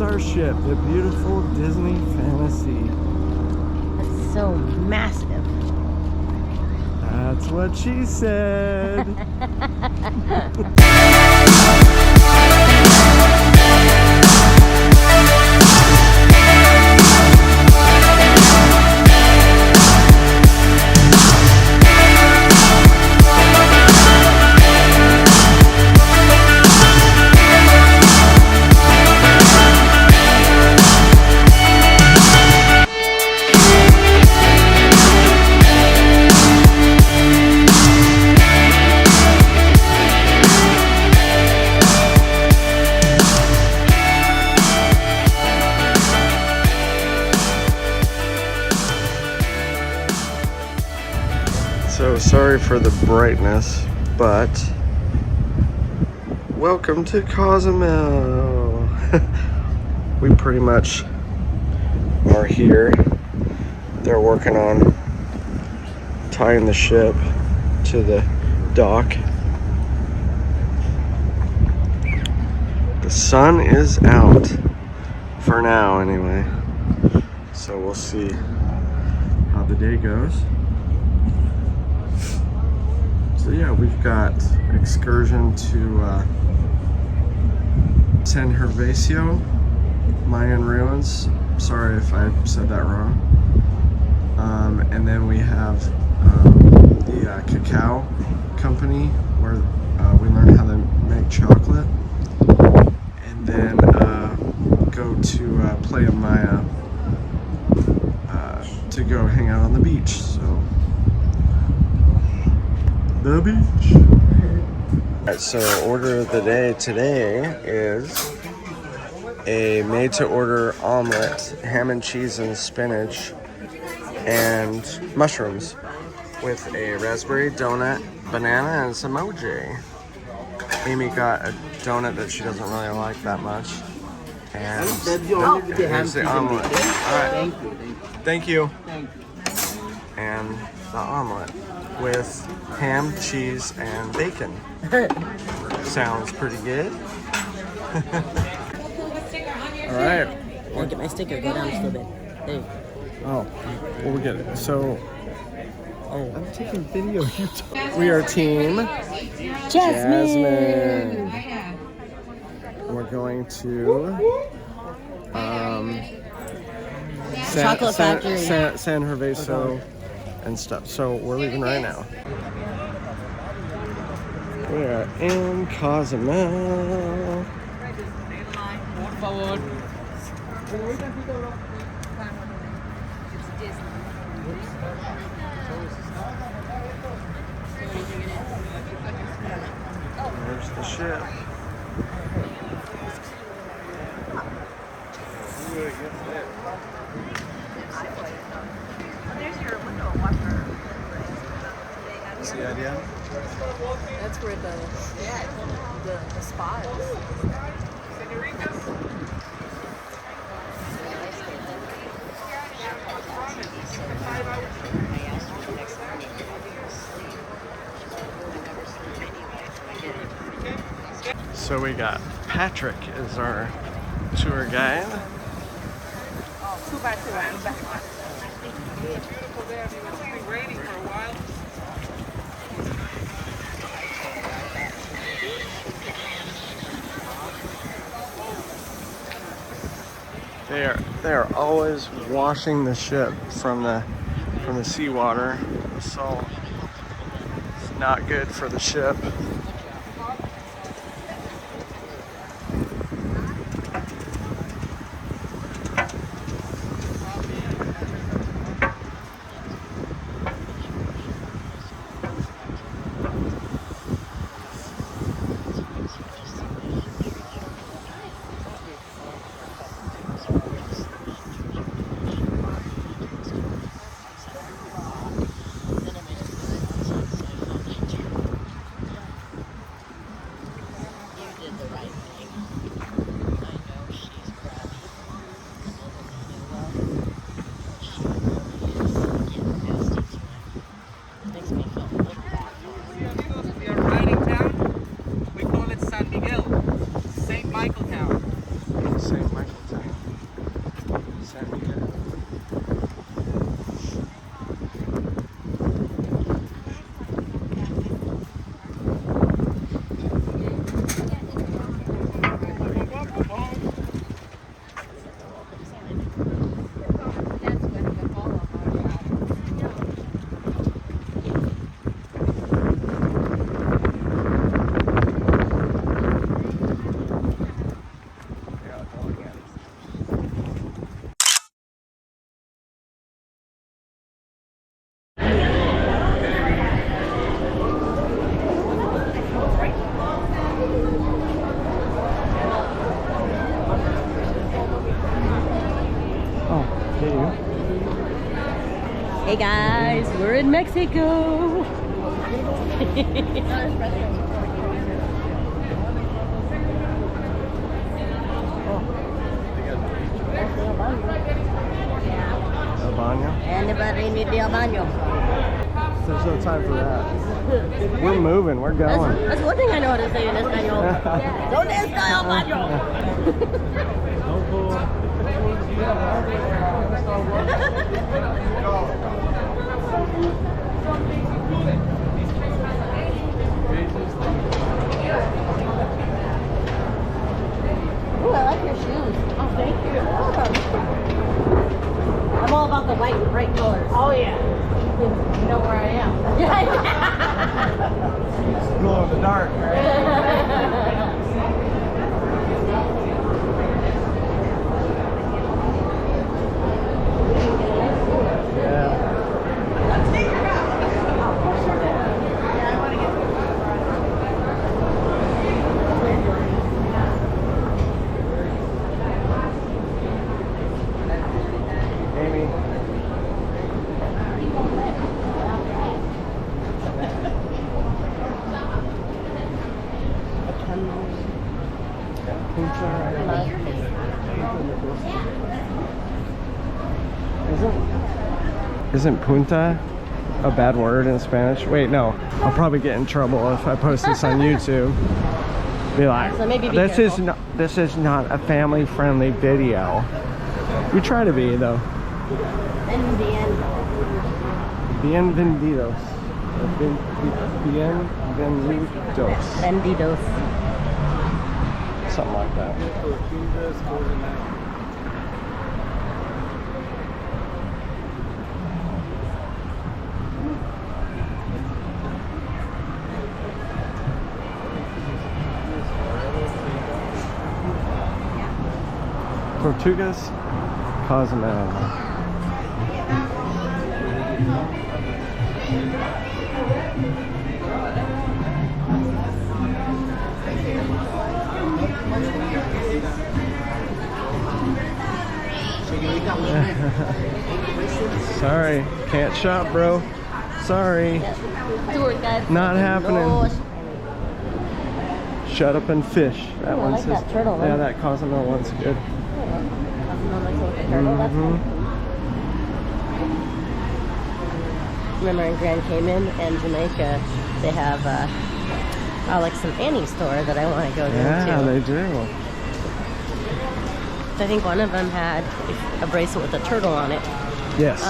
our ship, the beautiful Disney Fantasy. It's so massive. That's what she said. So sorry for the brightness, but welcome to Cozumel. We pretty much are here. They're working on tying the ship to the dock. The sun is out for now anyway, so we'll see how the day goes. So yeah, we've got excursion to San Gervasio, Mayan ruins. Sorry if I said that wrong. And then we have the Cacao company where we learn how to make chocolate. And then go to Playa Mia to go hang out on the beach. So. The beach. Alright, so order of the day today is a made-to-order omelet, ham and cheese and spinach, and mushrooms with a raspberry donut, banana, and some OJ. Amy got a donut that she doesn't really like that much. And here's the omelet. Alright. Thank you. And the omelet with ham, cheese, and bacon. Sounds pretty good. Alright. I'll get my sticker, go down just a little bit. There you go. Oh, well, we get it. So, I'm taking video. We are team Jasmine. We're going to Chocolate Factory. San Gervasio and stuff. So we're leaving right now. We are in Cozumel. There's the ship. There's your window washer. That's the idea. That's where the spa is. So we got Patrick is our tour guide. Oh, 2x2. Beautiful there. It's been raining for a while. They are always washing the ship from the seawater. The salt is not good for the ship. Hey guys, we're in Mexico. El baño? Anybody need the baño? There's no time for that. We're moving, we're going. That's one thing I know how to say in Espanol. ¿Dónde está el baño? Ooh, I like your shoes. Oh, thank you. I'm all about the white and bright colors. Oh, yeah. You know where I am. Glow in the dark, Isn't punta a bad word in Spanish? Wait, no. I'll probably get in trouble if I post this on YouTube. Be like, so maybe be this is not a family-friendly video. We try to be though. Bienvenidos. Bienvenidos. Benditos. Something like that. Tortugas, Cozumel. Sorry, can't shop, bro. Sorry. Not happening. Shut up and fish. That one says. That turtle, yeah, that Cozumel one's good. Remember in Grand Cayman and Jamaica, they have like some Annie store that I want to go to. Yeah, too. they do. I think one of them had a bracelet with a turtle on it. Yes.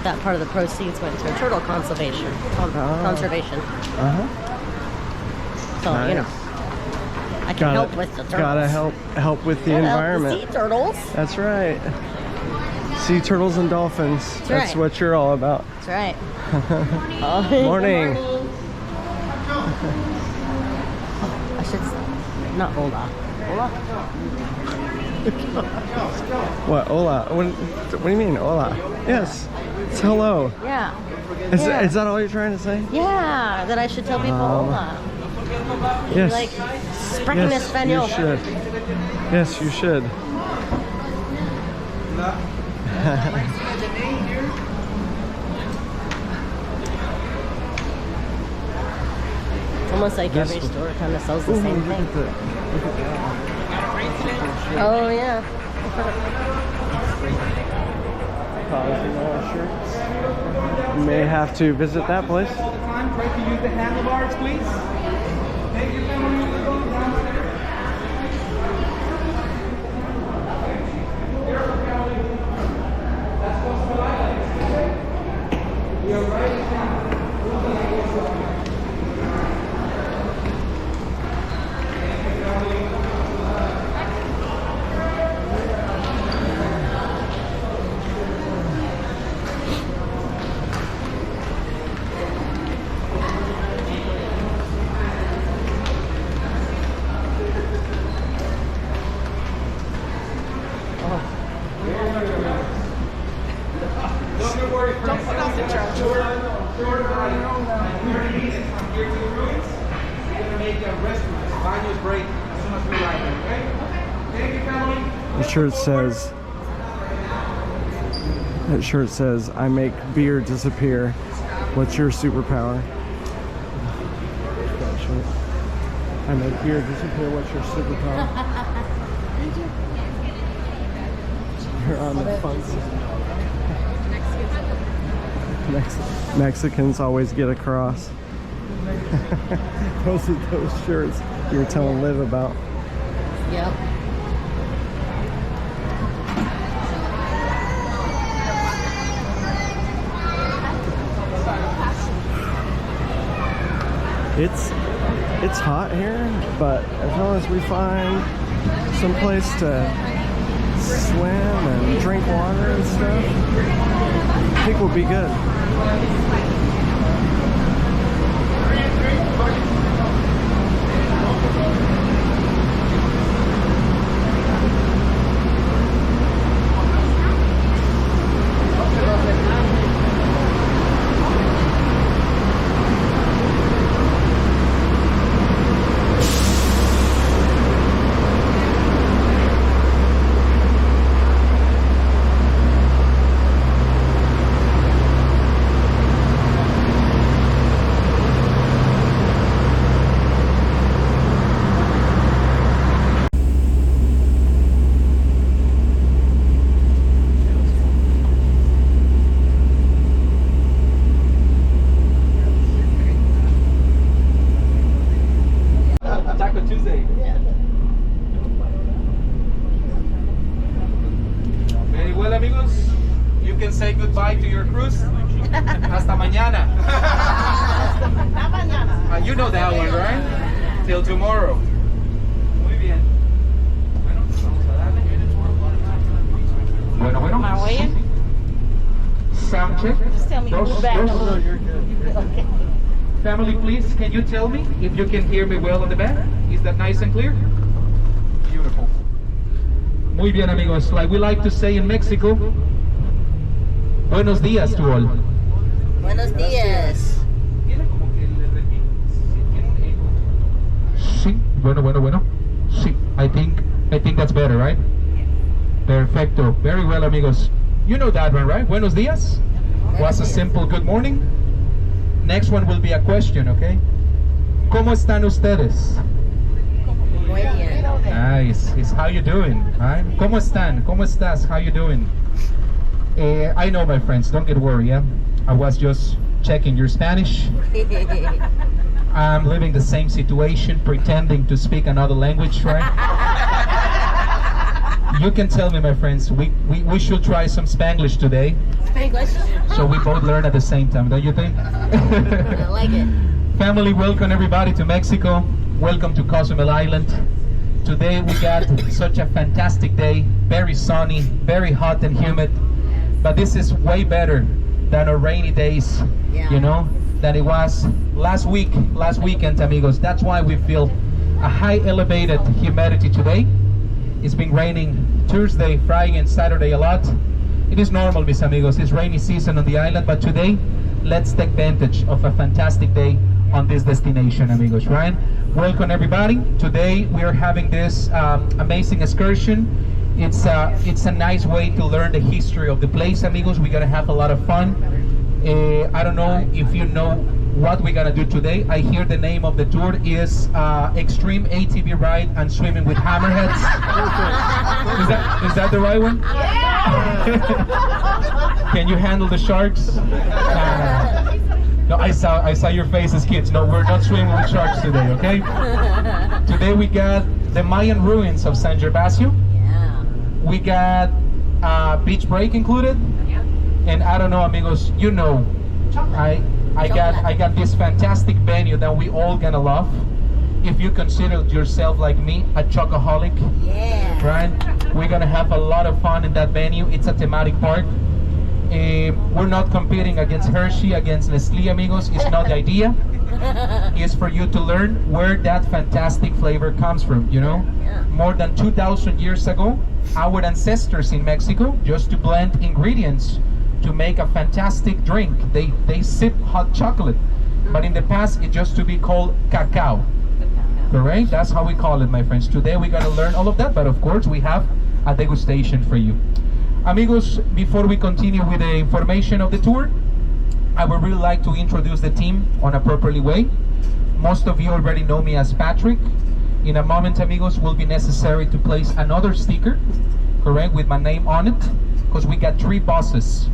That part of the proceeds went to turtle conservation. Conservation. So Nice. you know, I can help with the turtles. Gotta help with the environment. Help the sea turtles. That's right. Sea turtles and dolphins. That's right. what you're all about. That's right. Morning. I should not hola. Hola. What? Hola? What do you mean, hola? Yes. It's hello. Yeah. Is that all you're trying to say? Yeah, that I should tell people hola. Yes. Like, sprechen Yes, español. you should. Yes, you should. It's almost like every store kind of sells the same thing. Oh, yeah. Cozumel shirts. You may have to visit that place. Try to use the handlebars, please. Thank you, family. The shirt says That shirt says, "I make beer disappear. What's your superpower?" That shirt. I make beer disappear. What's your superpower? You're on the fun side. Mexicans always get across. Those are those shirts you were telling Liv about. Yep. It's hot here, but as long as we find some place to swim and drink water and stuff, I think we'll be good. Taco Tuesday. Very well, amigos. You can say goodbye to your cruise. Hasta mañana. You know that one, right? Till tomorrow. Muy bien. Bueno, vamos a darle. Bueno. My way? Sound check. Just tell me to move back a little. You're good. Okay. Family, please, can you tell me if you can hear me well on the back? Is that nice and clear? Beautiful. Muy bien, amigos. Like we like to say in Mexico, buenos días to all. Buenos dias. Sí, bueno. Sí, I think that's better, right? Perfecto. Very well, amigos. You know that one, right? Buenos dias was a simple good morning. Next one will be a question, okay? ¿Cómo están ustedes? Muy bien. Nice. It's how you doing, right? ¿Cómo están? ¿Cómo estás? How you doing? I know, my friends. Don't get worried, yeah? I was just checking your Spanish. I'm living the same situation, pretending to speak another language, right? You can tell me, my friends, we should try some Spanglish today. Spanglish. So we both learn at the same time, don't you think? I like it. Family, welcome everybody to Mexico. Welcome to Cozumel Island. Today we got such a fantastic day, very sunny, very hot and humid. But this is way better than our rainy days, you know, than it was last weekend, amigos. That's why we feel a high elevated humidity today. It's been raining Tuesday, Friday and Saturday a lot. It is normal, mis amigos. It's rainy season on the island, but today, let's take advantage of a fantastic day on this destination, amigos, right? Welcome, everybody. Today, we are having this amazing excursion. It's a nice way to learn the history of the place, amigos. We're gonna have a lot of fun. I don't know if you know what we're gonna do today. I hear the name of the tour is Extreme ATV Ride and Swimming with Hammerheads. Is that the right one? Can you handle the sharks? No, I saw your faces, kids. No, we're not swimming with sharks today, okay? Today we got the Mayan ruins of San Gervasio. Yeah. We got beach break included. And I don't know, amigos, you know, I got this fantastic venue that we all gonna love. If you consider yourself like me, a chocoholic, Yeah. right? We're gonna have a lot of fun in that venue. It's a thematic park. We're not competing against Hershey, against Nestle, amigos. It's not the idea. It's for you to learn where that fantastic flavor comes from, you know? Yeah. More than 2,000 years ago, our ancestors in Mexico, just to blend ingredients to make a fantastic drink, they sip hot chocolate. But in the past, it used to be called cacao. Correct? That's how we call it, my friends. Today we're gonna learn all of that, but of course we have a degustation for you. Amigos, before we continue with the information of the tour, I would really like to introduce the team on a properly way. Most of you already know me as Patrick. In a moment, amigos, will be necessary to place another sticker, correct, with my name on it, because we got 3 buses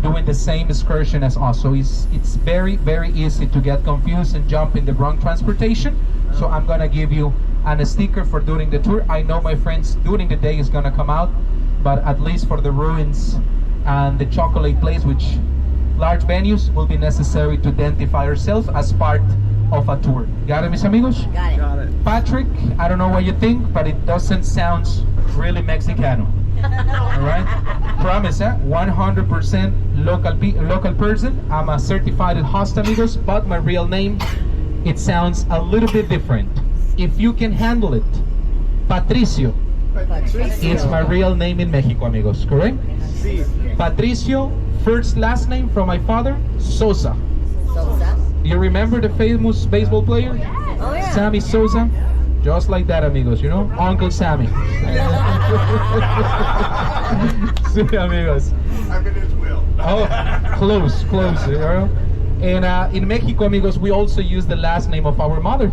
doing the same excursion as us. So it's very, very easy to get confused and jump in the wrong transportation. So I'm gonna give you a sticker for during the tour. I know my friends during the day is gonna come out, but at least for the ruins and the chocolate place, which large venues, will be necessary to identify ourselves as part of a tour. Got it, mis amigos? Got it. Got it. Patrick, I don't know what you think, but it doesn't sound really Mexicano. All right? Promise, 100% local person. I'm a certified host, amigos, but my real name, it sounds a little bit different. If you can handle it, Patricio. It's my real name in Mexico, amigos, correct? Patricio, first last name from my father, Sosa. Sosa. You remember the famous baseball player? Oh yeah. Sammy Sosa? Just like that, amigos, you know? Uncle Sammy. Sí, amigos. I'm in his will. Oh, close, you know? And in Mexico, amigos, we also use the last name of our mother,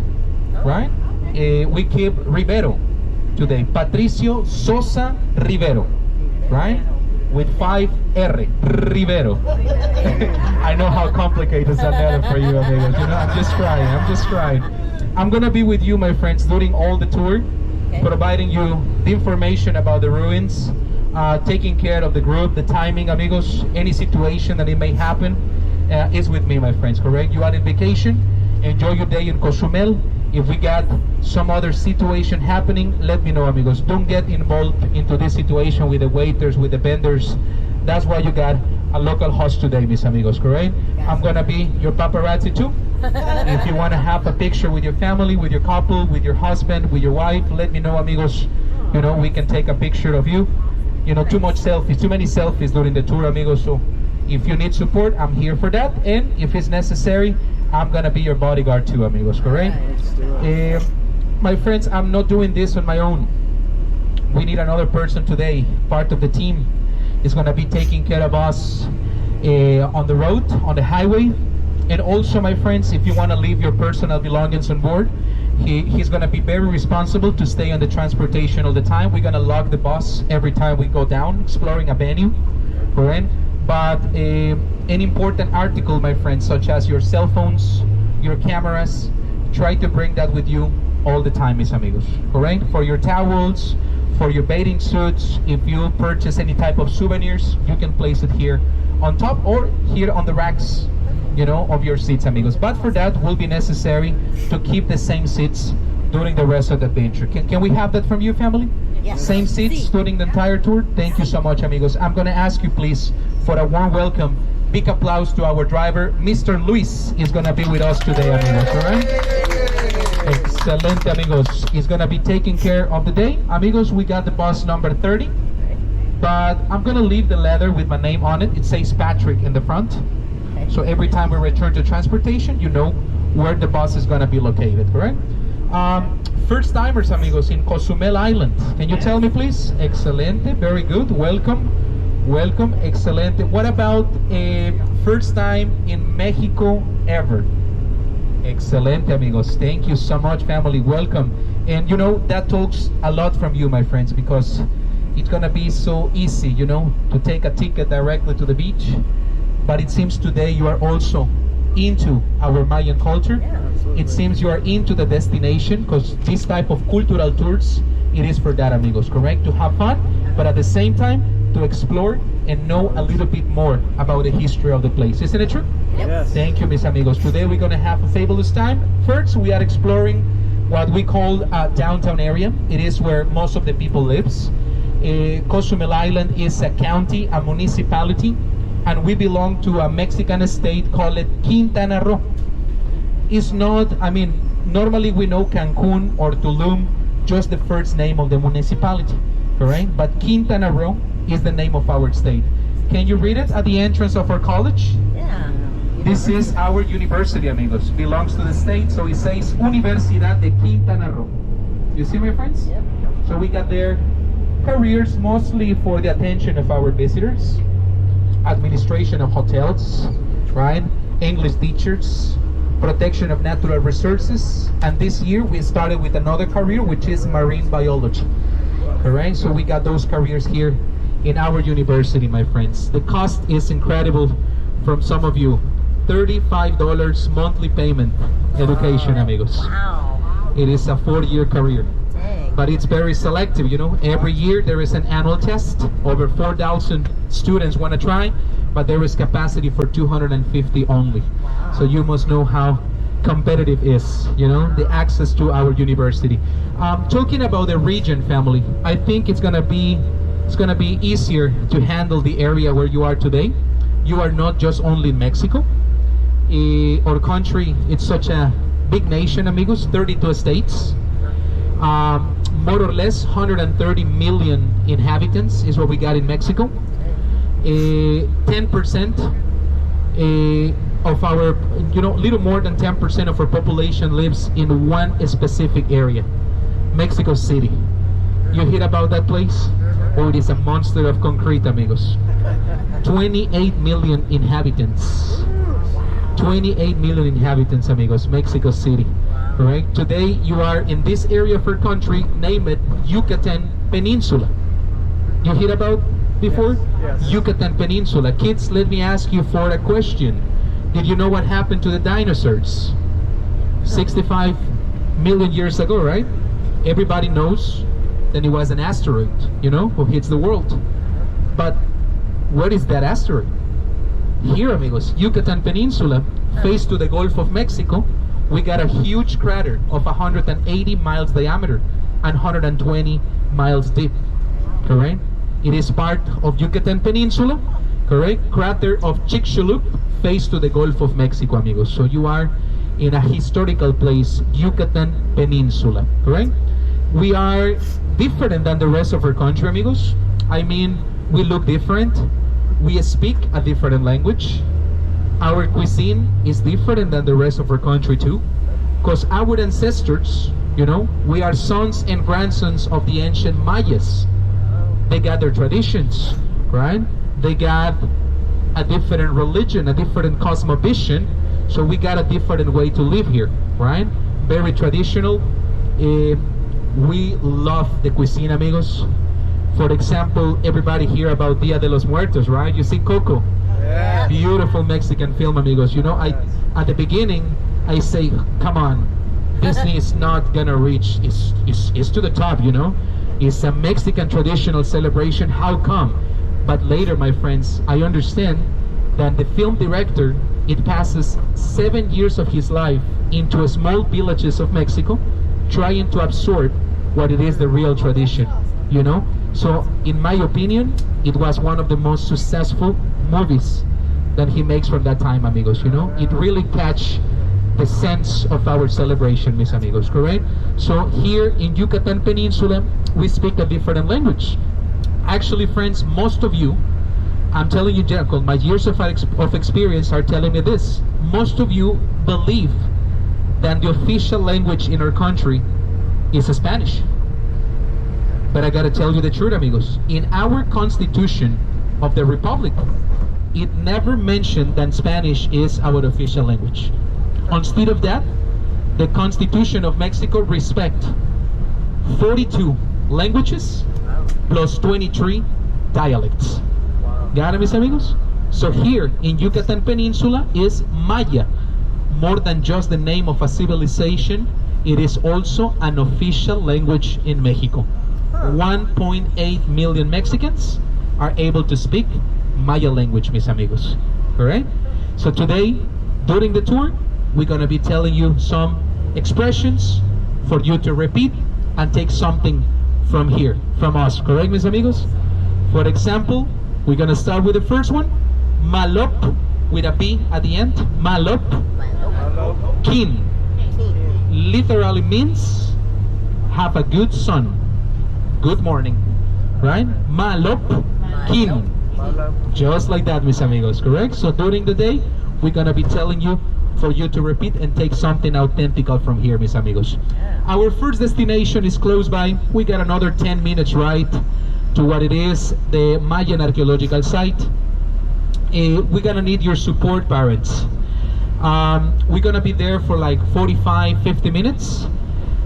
right? We keep Rivero today. Patricio Sosa Rivero, right? With 5 R, Rivero. I know how complicated that matter for you, amigos. You know, I'm just trying. I'm gonna be with you, my friends, during all the tour, providing you the information about the ruins, taking care of the group, the timing, amigos, any situation that it may happen is with me, my friends, correct? You are on vacation, enjoy your day in Cozumel. If we got some other situation happening, let me know, amigos. Don't get involved into this situation with the waiters, with the vendors. That's why you got a local host today, mis amigos, correct? I'm gonna be your paparazzi too. If you wanna have a picture with your family, with your couple, with your husband, with your wife, let me know, amigos. You know, we can take a picture of you. You know, too many selfies during the tour, amigos. So if you need support, I'm here for that. And if it's necessary, I'm gonna be your bodyguard too, amigos, correct? My friends, I'm not doing this on my own. We need another person today. Part of the team is gonna be taking care of us on the road, on the highway. And also, my friends, if you wanna leave your personal belongings on board, he's gonna be very responsible to stay on the transportation all the time. We're gonna log the bus every time we go down, exploring a venue, correct? But an important article, my friends, such as your cell phones, your cameras, try to bring that with you all the time, mis amigos, correct? For your towels, for your bathing suits, if you purchase any type of souvenirs, you can place it here on top or here on the racks, you know, of your seats, amigos. But for that, will be necessary to keep the same seats during the rest of the adventure. Can we have that from you, family? Yes. Same seats during the entire tour? Thank you so much, amigos. I'm gonna ask you, please, for a warm welcome. Big applause to our driver. Mr. Luis is gonna be with us today, amigos, all right? Excelente, amigos. He's gonna be taking care of the day. Amigos, we got the bus number 30, but I'm gonna leave the letter with my name on it. It says Patrick in the front. So every time we return to transportation, you know where the bus is gonna be located, correct? First timers, amigos, in Cozumel Island. Can you tell me, please? Excelente, very good. Welcome, excelente. What about a first time in Mexico ever? Excelente, amigos. Thank you so much, family. Welcome. And you know, that talks a lot from you, my friends, because it's gonna be so easy, you know, to take a ticket directly to the beach. But it seems today you are also into our Mayan culture. It seems you are into the destination, because this type of cultural tours, it is for that, amigos, correct? To have fun, but at the same time, to explore and know a little bit more about the history of the place. Isn't it true? Yes. Thank you, mis amigos. Today we're gonna have a fabulous time. First, we are exploring what we call a downtown area. It is where most of the people lives. Cozumel Island is a county, a municipality, and we belong to a Mexican state called Quintana Roo. It's not, I mean, normally we know Cancun or Tulum, just the first name of the municipality, correct? But Quintana Roo is the name of our state. Can you read it at the entrance of our college? Yeah. This is our university, amigos. Belongs to the state, so it says Universidad de Quintana Roo. You see, my friends? Yep. So we got there careers mostly for the attention of our visitors. Administration of hotels, right? English teachers, protection of natural resources, and this year we started with another career, which is marine biology. Alright, so we got those careers here in our university, my friends. The cost is incredible from some of you. $35 monthly payment education, amigos. Wow. It is a 4-year career. Dang. But it's very selective, you know. Every year there is an annual test. Over 4,000 students want to try, but there is capacity for 250 only. Wow. So you must know how competitive is, you know, the access to our university. Talking about the region, family, I think it's gonna be easier to handle the area where you are today. You are not just only in Mexico. Our country, it's such a big nation, amigos, 32 states. More or less 130 million inhabitants is what we got in Mexico. 10% of our, you know, little more than 10% of our population lives in one specific area, Mexico City. You hear about that place? Oh, it is a monster of concrete, amigos. 28 million inhabitants. 28 million inhabitants, amigos, Mexico City. Right? Today you are in this area of our country, name it Yucatan Peninsula. You hear about before? Yes. Yucatan Peninsula. Kids, let me ask you for a question. Did you know what happened to the dinosaurs? 65 million years ago, right? Everybody knows that it was an asteroid, you know, who hits the world. But what is that asteroid? Here, amigos, Yucatan Peninsula, face to the Gulf of Mexico, we got a huge crater of 180 miles diameter and 120 miles deep, correct? It is part of Yucatan Peninsula, correct? Crater of Chicxulub, face to the Gulf of Mexico, amigos. So you are in a historical place, Yucatan Peninsula, correct? We are different than the rest of our country, amigos. I mean, we look different. We speak a different language. Our cuisine is different than the rest of our country too, because our ancestors, you know, we are sons and grandsons of the ancient Mayas. They got their traditions, right? They got a different religion, a different cosmovision, so we got a different way to live here, right? Very traditional. We love the cuisine, amigos. For example, everybody hear about Dia de los Muertos, right? You see Coco. Yeah. Beautiful Mexican film, amigos. You know, at the beginning, I say, come on, Disney is not gonna reach, it's to the top, you know? It's a Mexican traditional celebration, how come? But later, my friends, I understand that the film director, it passes 7 years of his life into small villages of Mexico, trying to absorb what it is the real tradition, you know? So, in my opinion, it was one of the most successful movies that he makes from that time, amigos, you know? It really catch the sense of our celebration, mis amigos, correct? So, here in Yucatan Peninsula, we speak a different language. Actually, friends, most of you, I'm telling you, Jacob, my years of experience are telling me this. Most of you believe that the official language in our country is Spanish. But I gotta tell you the truth, amigos. In our Constitution of the Republic, it never mentioned that Spanish is our official language. Instead of that, the Constitution of Mexico respect 42 languages plus 23 dialects. Got it, mis amigos? So here in Yucatan Peninsula is Maya. More than just the name of a civilization, it is also an official language in Mexico. 1.8 million Mexicans are able to speak Maya language, mis amigos. Alright? So today, during the tour, we're gonna be telling you some expressions for you to repeat and take something from here, from us. Correct, mis amigos? For example, we're gonna start with the first one. Malop, with a P at the end. Malop. Kin. Literally means have a good son. Good morning, right? Malop kin. Just like that, mis amigos, correct? So during the day, we're gonna be telling you for you to repeat and take something authentic from here, mis amigos. Our first destination is close by. We got another 10 minutes ride to what it is, the Mayan archaeological site. We're gonna need your support, parents. We're gonna be there for like 45, 50 minutes.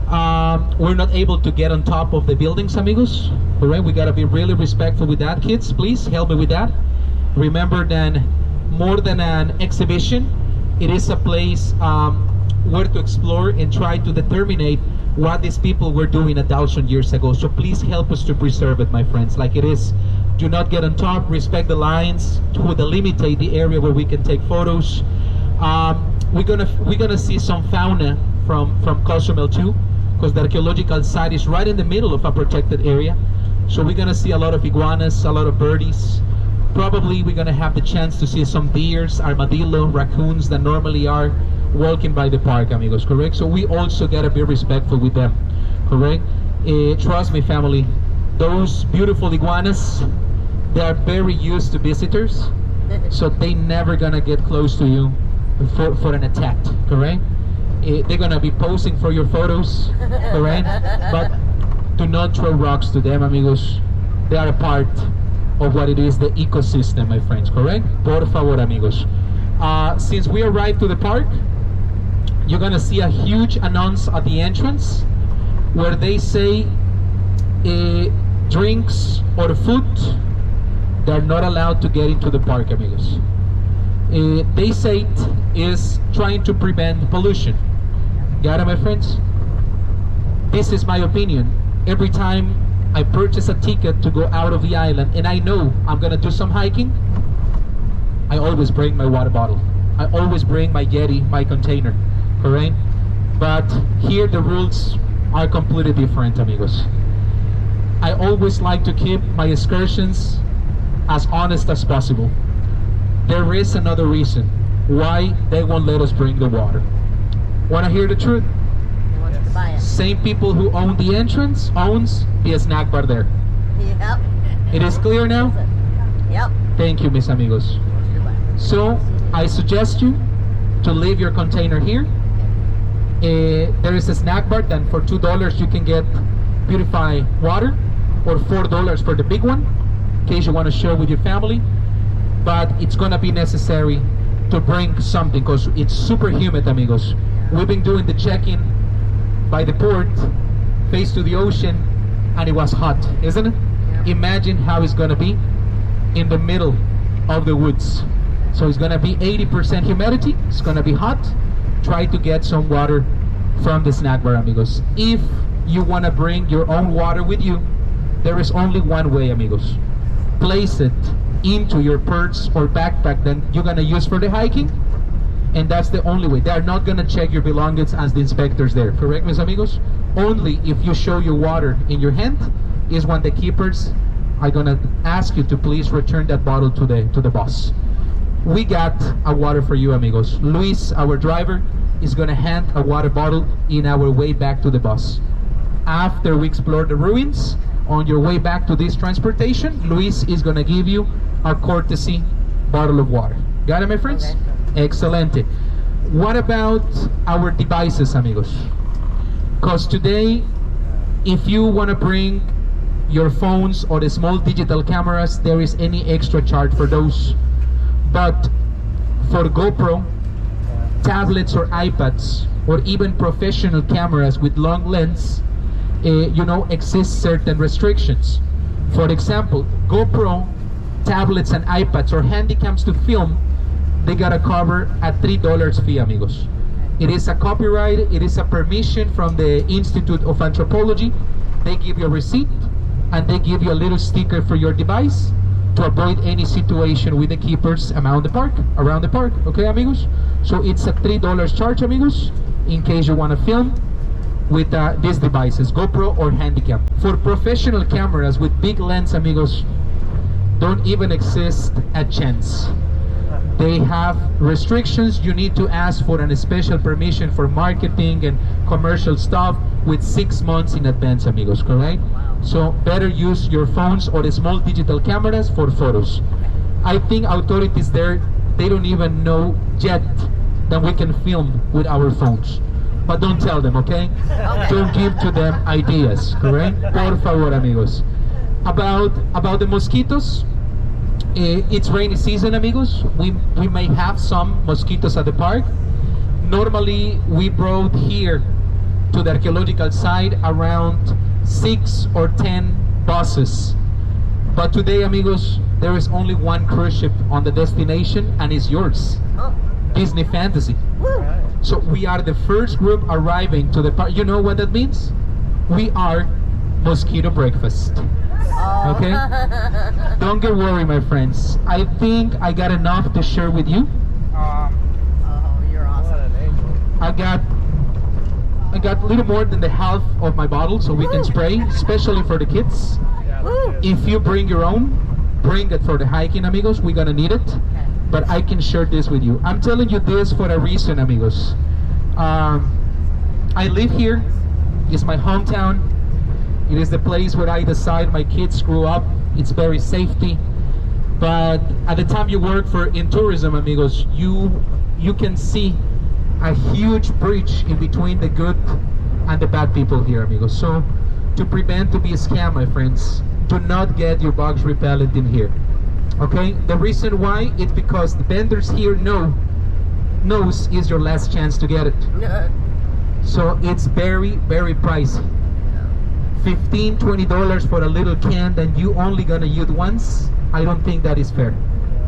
We're not able to get on top of the buildings, amigos. All right, we gotta be really respectful with that, kids. Please help me with that. Remember that more than an exhibition, it is a place where to explore and try to determine what these people were doing 1,000 years ago. So please help us to preserve it, my friends. Like it is, do not get on top, respect the lines, to delimitate the area where we can take photos. We're gonna see some fauna from Cozumel too, because the archaeological site is right in the middle of a protected area. So we're gonna see a lot of iguanas, a lot of birdies. Probably we're gonna have the chance to see some deers, armadillo, raccoons that normally are walking by the park, amigos, correct? So we also gotta be respectful with them, correct? Trust me, family, those beautiful iguanas, they are very used to visitors, so they never gonna get close to you for an attack, correct? They're gonna be posing for your photos, correct? But do not throw rocks to them, amigos. They are a part of what it is, the ecosystem, my friends, correct? Por favor, amigos. Since we arrived to the park, you're gonna see a huge announce at the entrance where they say drinks or food, they're not allowed to get into the park, amigos. They say it is trying to prevent pollution. Got it, my friends? This is my opinion. Every time I purchase a ticket to go out of the island and I know I'm gonna do some hiking, I always bring my water bottle. I always bring my Yeti, my container, correct? But here the rules are completely different, amigos. I always like to keep my excursions as honest as possible. There is another reason why they won't let us bring the water. Wanna hear the truth? He wants to buy it. Same people who own the entrance owns the snack bar there. Yep. It is clear now? Yep. Thank you, mis amigos. So I suggest you to leave your container here. There is a snack bar, then for $2 you can get purified water, or $4 for the big one, in case you want to share with your family. But it's gonna be necessary to bring something because it's super humid, amigos. We've been doing the check-in by the port, face to the ocean, and it was hot, isn't it? Yeah. Imagine how it's gonna be in the middle of the woods. So it's gonna be 80% humidity, it's gonna be hot. Try to get some water from the snack bar, amigos. If you wanna bring your own water with you, there is only one way, amigos. Place it into your purse or backpack that you're gonna use for the hiking, and that's the only way. They're not gonna check your belongings as the inspectors there, correct, mis amigos? Only if you show your water in your hand is when the keepers are gonna ask you to please return that bottle to the boss. We got a water for you, amigos. Luis, our driver, is gonna hand a water bottle in our way back to the bus. After we explore the ruins, on your way back to this transportation, Luis is gonna give you a courtesy bottle of water. Got it, my friends? Okay. Excelente. What about our devices, amigos? Because today, if you wanna bring your phones or the small digital cameras, there is any extra charge for those. But for GoPro, tablets or iPads, or even professional cameras with long lens, exist certain restrictions. For example, GoPro, tablets and iPads or handycams to film, they gotta cover a $3 fee, amigos. It is a copyright, it is a permission from the Institute of Anthropology. They give you a receipt and they give you a little sticker for your device to avoid any situation with the keepers around the park, okay, amigos? So it's a $3 charge, amigos, in case you wanna film with these devices, GoPro or Handycam. For professional cameras with big lens, amigos, don't even exist a chance. They have restrictions. You need to ask for a special permission for marketing and commercial stuff with 6 months in advance, amigos, correct? So better use your phones or the small digital cameras for photos. I think authorities there, they don't even know yet that we can film with our phones. But don't tell them, okay? Don't give to them ideas, correct? Por favor, amigos. About the mosquitoes, it's rainy season, amigos. We may have some mosquitoes at the park. Normally, we brought here to the archaeological site around 6 or 10 buses. But today, amigos, there is only one cruise ship on the destination, and it's yours. Oh. Disney Fantasy. Woo. So we are the first group arriving to the park. You know what that means? We are mosquito breakfast. Oh. Okay? Don't get worried, my friends. I think I got enough to share with you. Oh, you're awesome. I got a little more than the half of my bottle, so we can spray, especially for the kids. Woo. If you bring your own, bring it for the hiking, amigos. We're gonna need it. But I can share this with you. I'm telling you this for a reason, amigos. I live here. It's my hometown. It is the place where I decide my kids grew up. It's very safety. But at the time you work in tourism, amigos, you can see a huge breach in between the good and the bad people here, amigos. So to prevent to be scammed, my friends, do not get your bugs repellent in here. Okay? The reason why, it's because the vendors here knows is your last chance to get it. So it's very, very pricey. $15-20 for a little can that you only gonna use once. I don't think that is fair.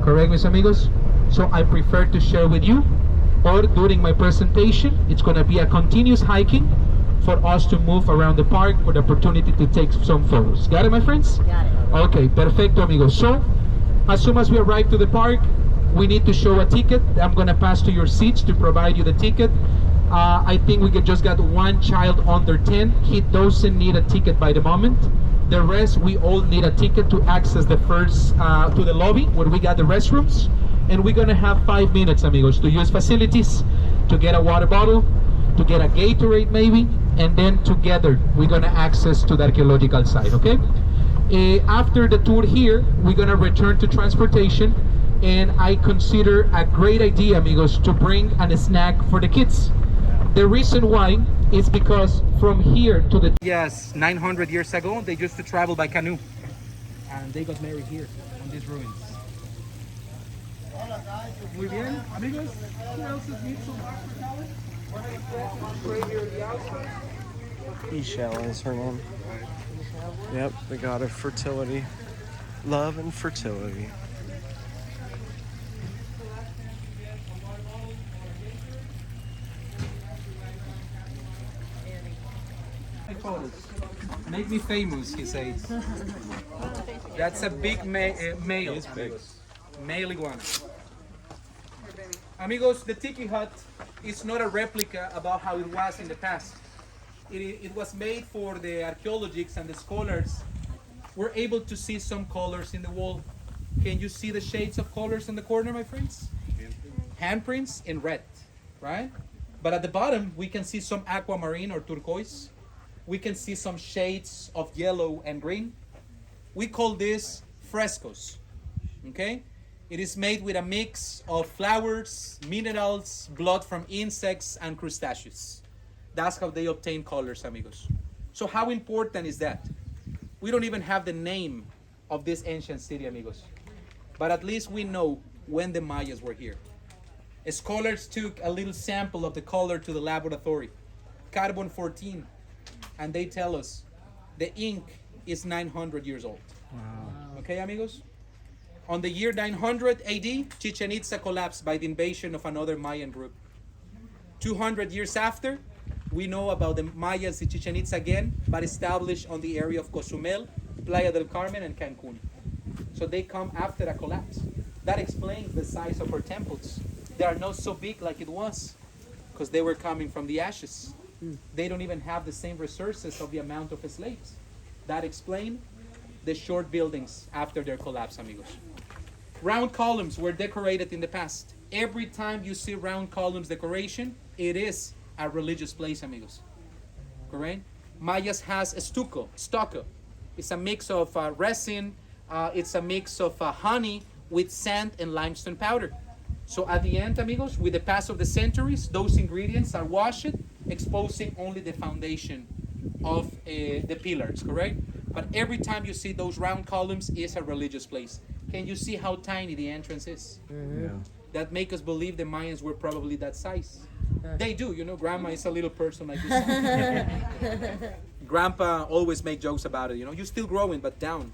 Correct, mis amigos? So I prefer to share with you, or during my presentation, it's gonna be a continuous hiking for us to move around the park for the opportunity to take some photos. Got it, my friends? Got it. Okay, perfecto, amigos. So, as soon as we arrive to the park, we need to show a ticket. I'm gonna pass to your seats to provide you the ticket. I think we just got one child under 10. He doesn't need a ticket by the moment. The rest, we all need a ticket to access the first, to the lobby where we got the restrooms. And we're gonna have 5 minutes, amigos, to use facilities, to get a water bottle, to get a Gatorade maybe, and then together we're gonna access to the archaeological site, okay? After the tour here, we're gonna return to transportation, and I consider a great idea, amigos, to bring a snack for the kids. The reason why is because from here to the... Yes, 900 years ago, they used to travel by canoe. And they got married here, on these ruins. Muy bien, amigos. Who else has need some hospitality? Right here at the outside. Ishel is her name. Yep, the god of fertility. Love and fertility. Make me famous, he says. That's a big male. He's big. Male iguana. Amigos, the tiki hut is not a replica about how it was in the past. It was made for the archaeologists and the scholars. We're able to see some colors in the wall. Can you see the shades of colors in the corner, my friends? Handprints in red, right? But at the bottom, we can see some aquamarine or turquoise. We can see some shades of yellow and green. We call this frescoes, okay? It is made with a mix of flowers, minerals, blood from insects, and crustaceans. That's how they obtain colors, amigos. So how important is that? We don't even have the name of this ancient city, amigos. But at least we know when the Mayas were here. Scholars took a little sample of the color to the laboratory, carbon-14, and they tell us the ink is 900 years old. Wow. Okay, amigos? On the year 900 AD, Chichen Itza collapsed by the invasion of another Mayan group. 200 years after, we know about the Mayas in Chichen Itza again, but established on the area of Cozumel, Playa del Carmen, and Cancun. So they come after a collapse. That explains the size of our temples. They are not so big like it was, because they were coming from the ashes. They don't even have the same resources of the amount of slaves. That explains the short buildings after their collapse, amigos. Round columns were decorated in the past. Every time you see round columns decoration, it is a religious place, amigos. Correct? Mayas has a stucco. It's a mix of resin, it's a mix of honey with sand and limestone powder. So at the end, amigos, with the pass of the centuries, those ingredients are washed, exposing only the foundation of the pillars, correct? But every time you see those round columns, is a religious place. Can you see how tiny the entrance is? Yeah. That make us believe the Mayans were probably that size. They do, you know, grandma is a little person like this. Grandpa always make jokes about it, you know, you're still growing, but down.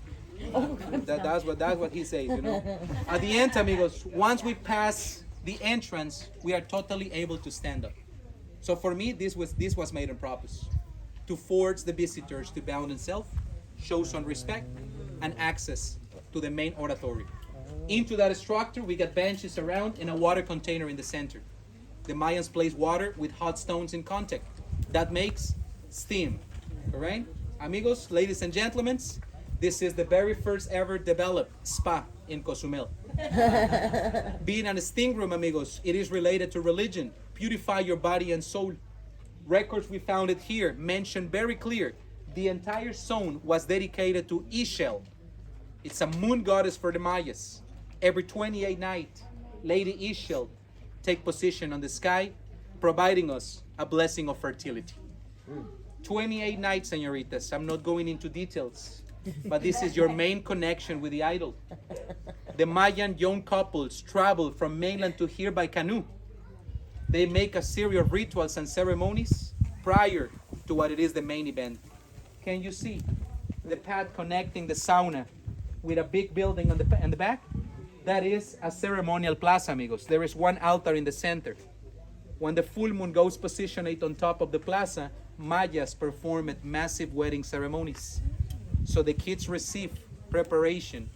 That's what he says, you know. At the end, amigos, once we pass the entrance, we are totally able to stand up. So for me, this was made on purpose, to force the visitors to bow themselves, show some respect, and access to the main oratory. Into that structure, we got benches around and a water container in the center. The Mayans place water with hot stones in contact. That makes steam. All right? Amigos, ladies and gentlemen, this is the very first ever developed spa in Cozumel. Being a steam room, amigos, it is related to religion. Purify your body and soul. Records we found it here mention very clear. The entire zone was dedicated to Ixchel. It's a moon goddess for the Mayas. Every 28 night, Lady Ixchel take position on the sky, providing us a blessing of fertility. 28 nights, señoritas. I'm not going into details, but this is your main connection with the idol. The Mayan young couples travel from mainland to here by canoe. They make a series of rituals and ceremonies prior to what it is the main event. Can you see the path connecting the sauna with a big building on the back? That is a ceremonial plaza, amigos. There is one altar in the center. When the full moon goes positioned on top of the plaza, Mayas perform at massive wedding ceremonies. So the kids receive preparation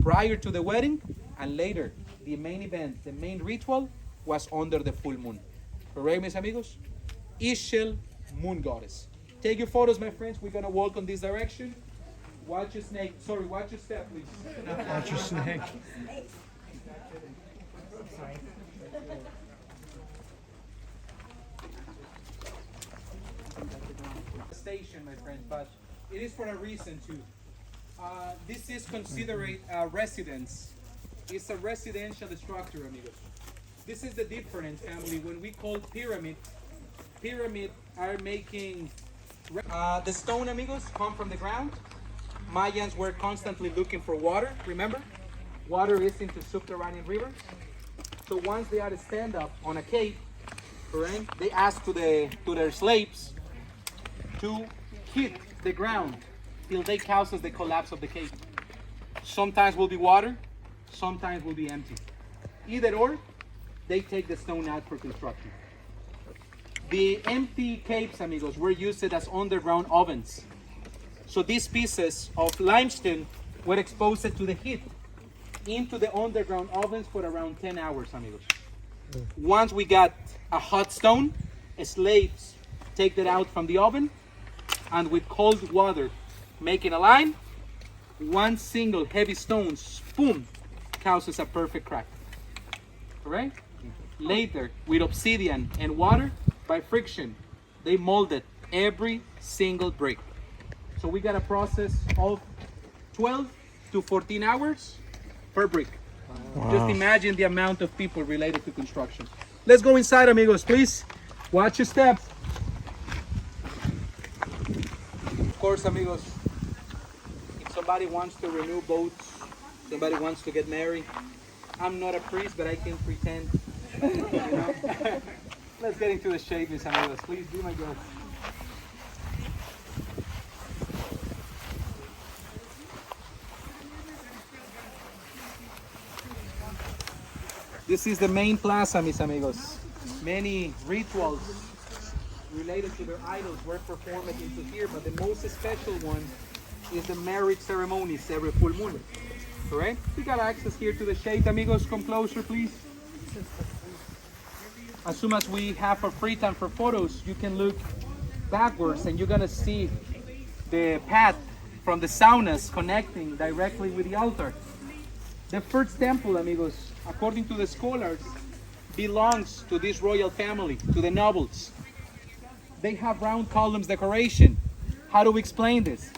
prior to the wedding, and later the main event, the main ritual, was under the full moon. Correct, mis amigos? Ixchel, moon goddess. Take your photos, my friends. We're gonna walk on this direction. Watch your snake. Sorry, watch your step, please. Watch your snake. Station, my friend, but it is for a reason too. This is considered a residence. It's a residential structure, amigos. This is the difference, family. When we call pyramid are making the stone, amigos, come from the ground. Mayans were constantly looking for water. Remember, water is into subterranean rivers. So once they are to stand up on a cave, right, they ask to their slaves to hit the ground till they causes the collapse of the cave. Sometimes will be water, sometimes will be empty. Either or, they take the stone out for construction. The empty caves, amigos, were used as underground ovens. So these pieces of limestone were exposed to the heat into the underground ovens for around 10 hours, amigos. Once we got a hot stone, slaves take that out from the oven, and with cold water, making a line, one single heavy stone, boom, causes a perfect crack. Alright? Later, with obsidian and water, by friction, they molded every single brick. So we got a process of 12 to 14 hours per brick. Wow. Just imagine the amount of people related to construction. Let's go inside, amigos, please. Watch your step. Of course, amigos, if somebody wants to renew votes, somebody wants to get married, I'm not a priest, but I can pretend. You know? Let's get into the shade, mis amigos. Please do my best. This is the main plaza, mis amigos. Many rituals related to their idols were performed into here, but the most special one is the marriage ceremonies every full moon. Correct? We got access here to the shade, amigos. Come closer, please. As soon as we have a free time for photos, you can look backwards and you're gonna see the path from the saunas connecting directly with the altar. The first temple, amigos, according to the scholars, belongs to this royal family, to the nobles. They have round columns decoration. How do we explain this?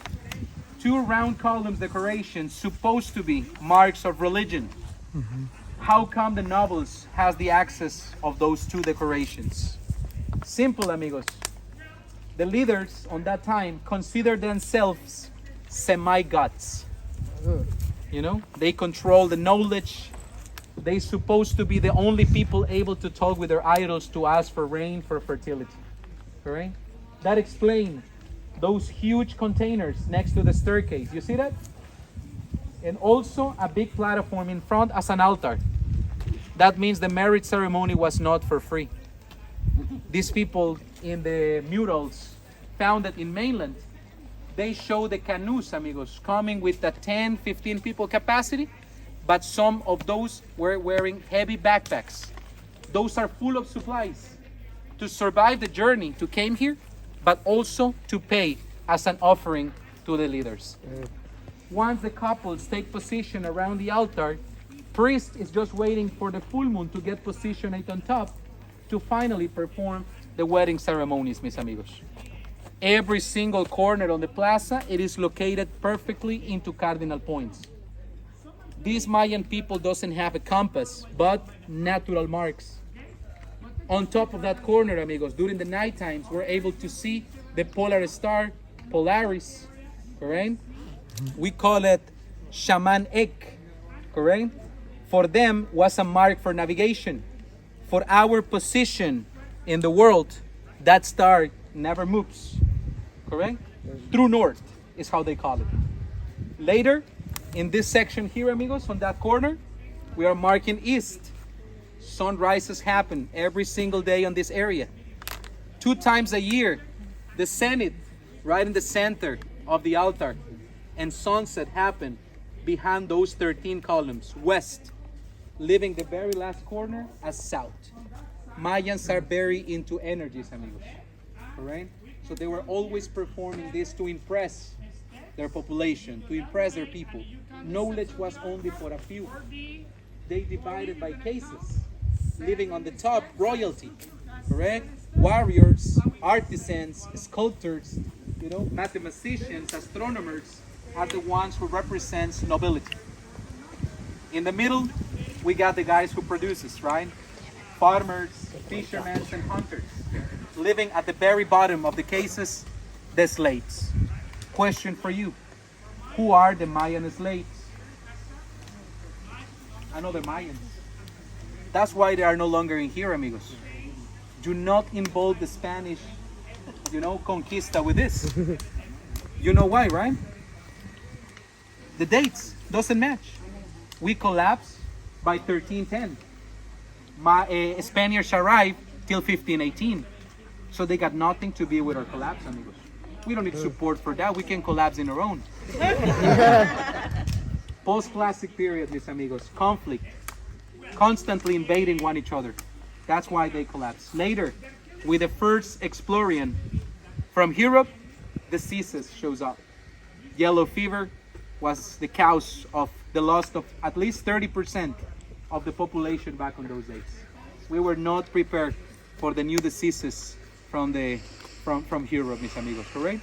Two round columns decorations supposed to be marks of religion. Mm-hmm. How come the nobles has the access of those two decorations? Simple, amigos. The leaders on that time considered themselves semi-gods. You know, they control the knowledge. They supposed to be the only people able to talk with their idols to ask for rain, for fertility. Correct? That explains those huge containers next to the staircase. You see that? And also a big platform in front as an altar. That means the marriage ceremony was not for free. These people in the murals found that in mainland, they show the canoes, amigos, coming with a 10, 15 people capacity, but some of those were wearing heavy backpacks. Those are full of supplies to survive the journey to came here, but also to pay as an offering to the leaders. Once the couples take position around the altar, priest is just waiting for the full moon to get positioned on top to finally perform the wedding ceremonies, mis amigos. Every single corner on the plaza, it is located perfectly into cardinal points. These Mayan people doesn't have a compass, but natural marks. On top of that corner, amigos, during the night times, we're able to see the polar star, Polaris, correct? We call it Shaman Ek, correct? For them, was a mark for navigation. For our position in the world, that star never moves, correct? True north is how they call it. Later, in this section here, amigos, on that corner, we are marking east. Sunrises happen every single day on this area. 2 times a year, the zenith, right in the center of the altar, and sunset happen behind those 13 columns, west, leaving the very last corner as south. Mayans are very into energies, amigos. Alright? So they were always performing this to impress their population, to impress their people. Knowledge was only for a few. They divided by cases, living on the top, royalty, correct? Warriors, artisans, sculptors, mathematicians, astronomers are the ones who represents nobility. In the middle, we got the guys who produces, right? Farmers, fishermen, and hunters. Living at the very bottom of the cases, the slaves. Question for you. Who are the Mayan slaves? I know the Mayans. That's why they are no longer in here, amigos. Do not involve the Spanish, conquista with this. You know why, right? The dates doesn't match. We collapsed by 1310. Spaniards arrived till 1518. So they got nothing to be with our collapse, amigos. We don't need support for that. We can collapse in our own. Post-classic period, mis amigos. Conflict. Constantly invading one each other. That's why they collapsed. Later, with the first exploring from Europe, diseases shows up. Yellow fever was the cause of the loss of at least 30% of the population back on those days. We were not prepared for the new diseases from Europe, mis amigos, correct?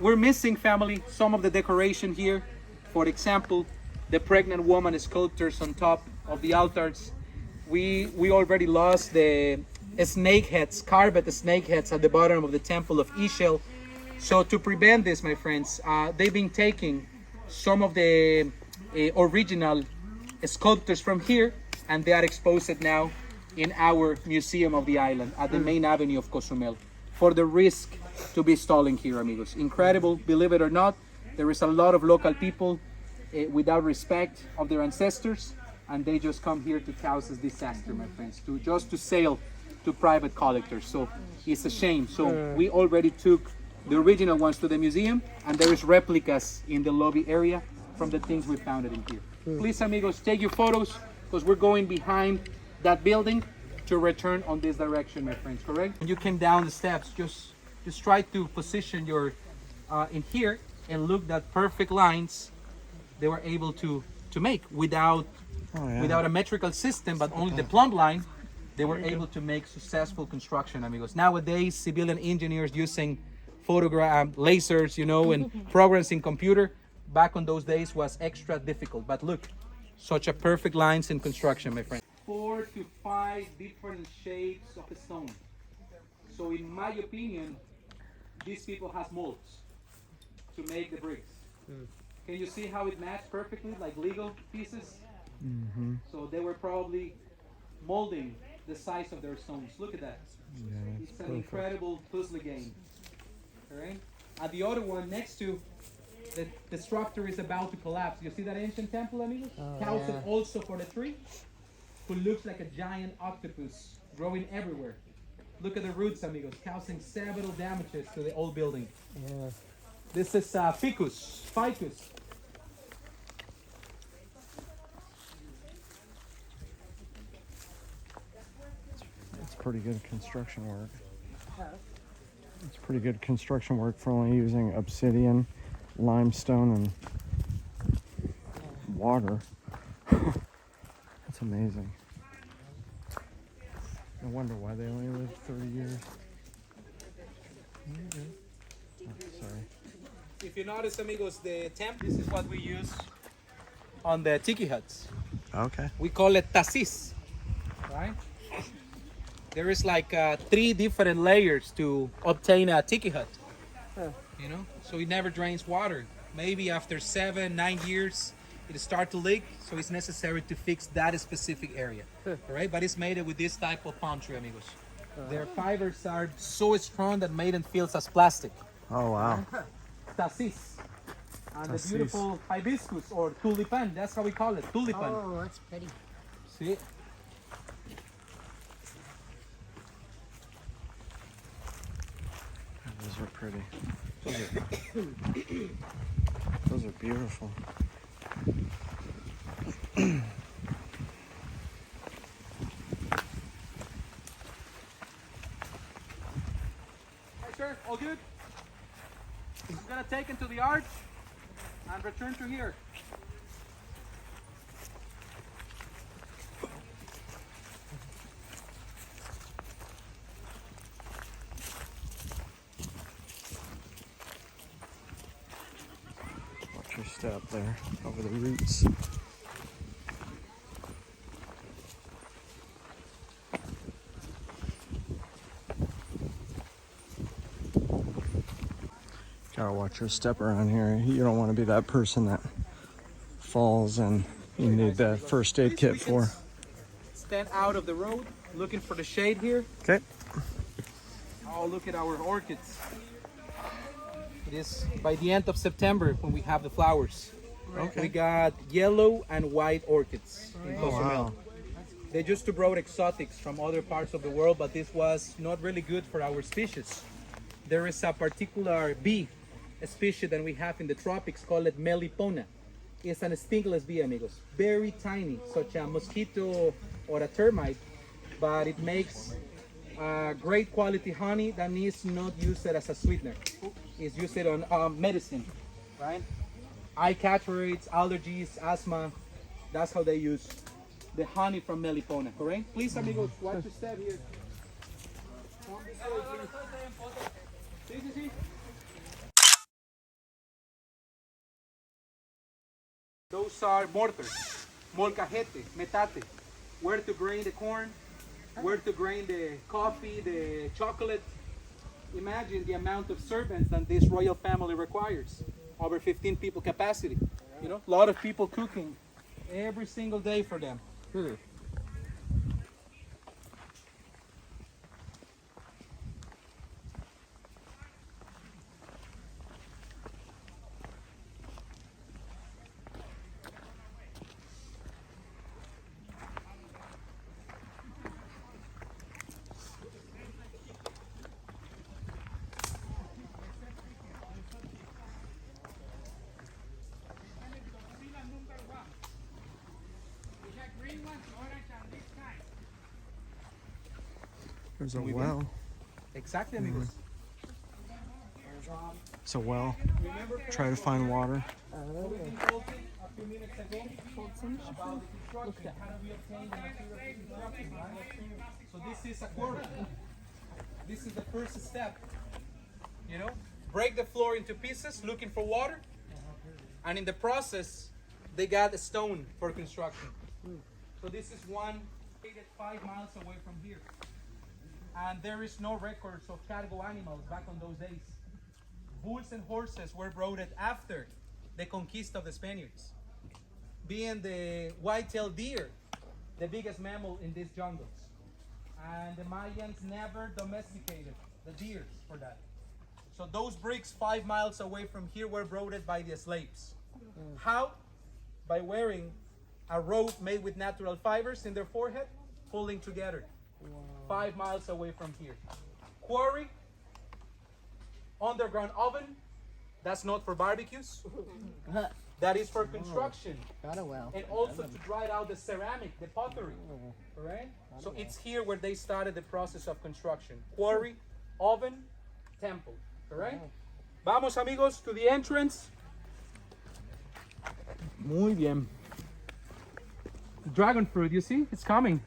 We're missing, family, some of the decoration here. For example, the pregnant woman sculptures on top of the altars. We already lost the snake heads, carved snake heads at the bottom of the temple of Ishel. So to prevent this, my friends, they've been taking some of the original sculptures from here, and they are exposed now in our museum of the island at the main avenue of Cozumel for the risk to be stalling here, amigos. Incredible, believe it or not, there is a lot of local people without respect of their ancestors, and they just come here to cause this disaster, my friends, to sell to private collectors. So it's a shame. So we already took the original ones to the museum, and there is replicas in the lobby area from the things we found in here. Please, amigos, take your photos, because we're going behind that building to return on this direction, my friends, correct? When you came down the steps, just try to position your in here and look that perfect lines they were able to make without a metrical system, but only the plumb line. They were able to make successful construction, amigos. Nowadays, civilian engineers using lasers, and programs in computer. Back on those days was extra difficult. But look, such a perfect lines in construction, my friend. 4 to 5 different shapes of stone. So in my opinion, these people have molds to make the bricks. Can you see how it matched perfectly, like Lego pieces? Mm-hmm. So they were probably molding the size of their stones. Look at that. Yeah, It's an incredible puzzle game. All right. And the other one next to the structure is about to collapse. You see that ancient temple, amigos? Housed yeah. also for the tree, who looks like a giant octopus growing everywhere. Look at the roots, amigos, causing several damages to the old building. Yeah. This is ficus. It's pretty good construction work. It's pretty good construction work for only using obsidian, limestone, and water. That's amazing. I wonder why they only lived 30 years. Oh, sorry. If you notice, amigos, the temp, this is what we use on the tiki huts. Okay. We call it tasis, right? There is like 3 different layers to obtain a tiki hut. You know, so it never drains water. Maybe after 7, 9 years, it start to leak, so it's necessary to fix that specific area. All right, but it's made with this type of palm tree, amigos. Their fibers are so strong that made them feels as plastic. Oh, wow. Tasis. And Tasis. the beautiful hibiscus or tulipan, that's how we call it, tulipan. Oh, that's pretty. See? Those are pretty. Those are beautiful. Hey, sir, all good? I'm gonna take him to the arch and return to here. Watch your step there over the roots. Gotta watch your step around here. You don't want to be that person that falls and you need the first aid kit for. Stand out of the road, looking for the shade here. Okay. Oh, look at our orchids. It is by the end of September when we have the flowers. Okay. We got yellow and white orchids in Cozumel. Wow. They used to grow exotics from other parts of the world, but this was not really good for our species. There is a particular bee, a species that we have in the tropics called it melipona. It's an stingless bee, amigos. Very tiny, such a mosquito or a termite, but it makes great quality honey that is not used as a sweetener. It's used on medicine, right? Eye cataracts, allergies, asthma. That's how they use the honey from melipona, correct? Please, amigos, watch your step here. Come this way, please. See? Those are mortars, molcajete, metate, where to grain the corn, where to grain the coffee, the chocolate. Imagine the amount of servants that this royal family requires. Over 15 people capacity. You know, a lot of people cooking every single day for them. There's a Muy bien. well. Exactly, amigos. It's a well. Try to find water. We've been talking a few minutes ago about the construction. How do we obtain the material for construction, right? So this is a quarry. This is the first step. You know, break the floor into pieces, looking for water, and in the process, they got a stone for construction. So this is one located 5 miles away from here, and there is no records of cargo animals back on those days. Bulls and horses were brought after the conquista of the Spaniards, being the white-tailed deer, the biggest mammal in these jungles. And the Mayans never domesticated the deers for that. So those bricks 5 miles away from here were brought by the slaves. How? By wearing a rope made with natural fibers in their forehead, pulling together. 5 miles away from here. Quarry, underground oven, that's not for barbecues. That is for construction. Got a well. And also to dry out the ceramic, the pottery. Alright? So it's here where they started the process of construction. Quarry, oven, temple. Alright? Vamos amigos to the entrance. Muy bien. Dragon fruit, you see? It's coming.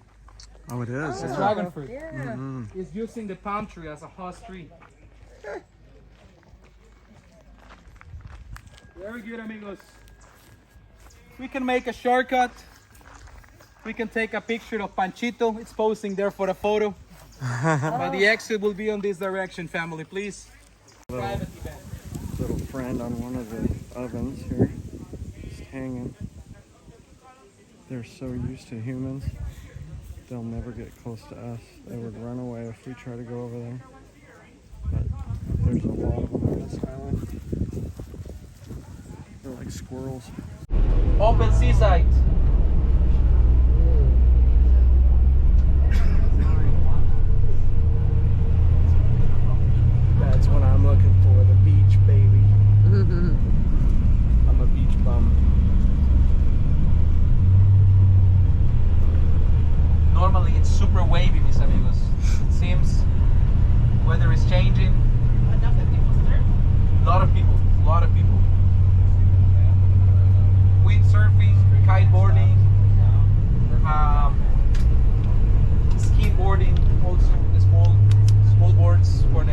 Oh, it is. It's Yeah. dragon fruit. Yeah. It's using the palm tree as a host tree. Very good, amigos. We can make a shortcut. We can take a picture of Panchito. It's posing there for a photo. But the exit will be on this direction, family, please. Private event. Little friend on one of the ovens here, just hanging. They're so used to humans, they'll never get close to us. They would run away if we try to go over there. But there's a lot of them on this island. They're like squirrels. Open seaside. That's what I'm looking for, the beach, baby. I'm a beach bum. Normally it's super wavy, mis amigos. It seems weather is changing. A lot of people. Windsurfing, kiteboarding, skateboarding, also the small boards for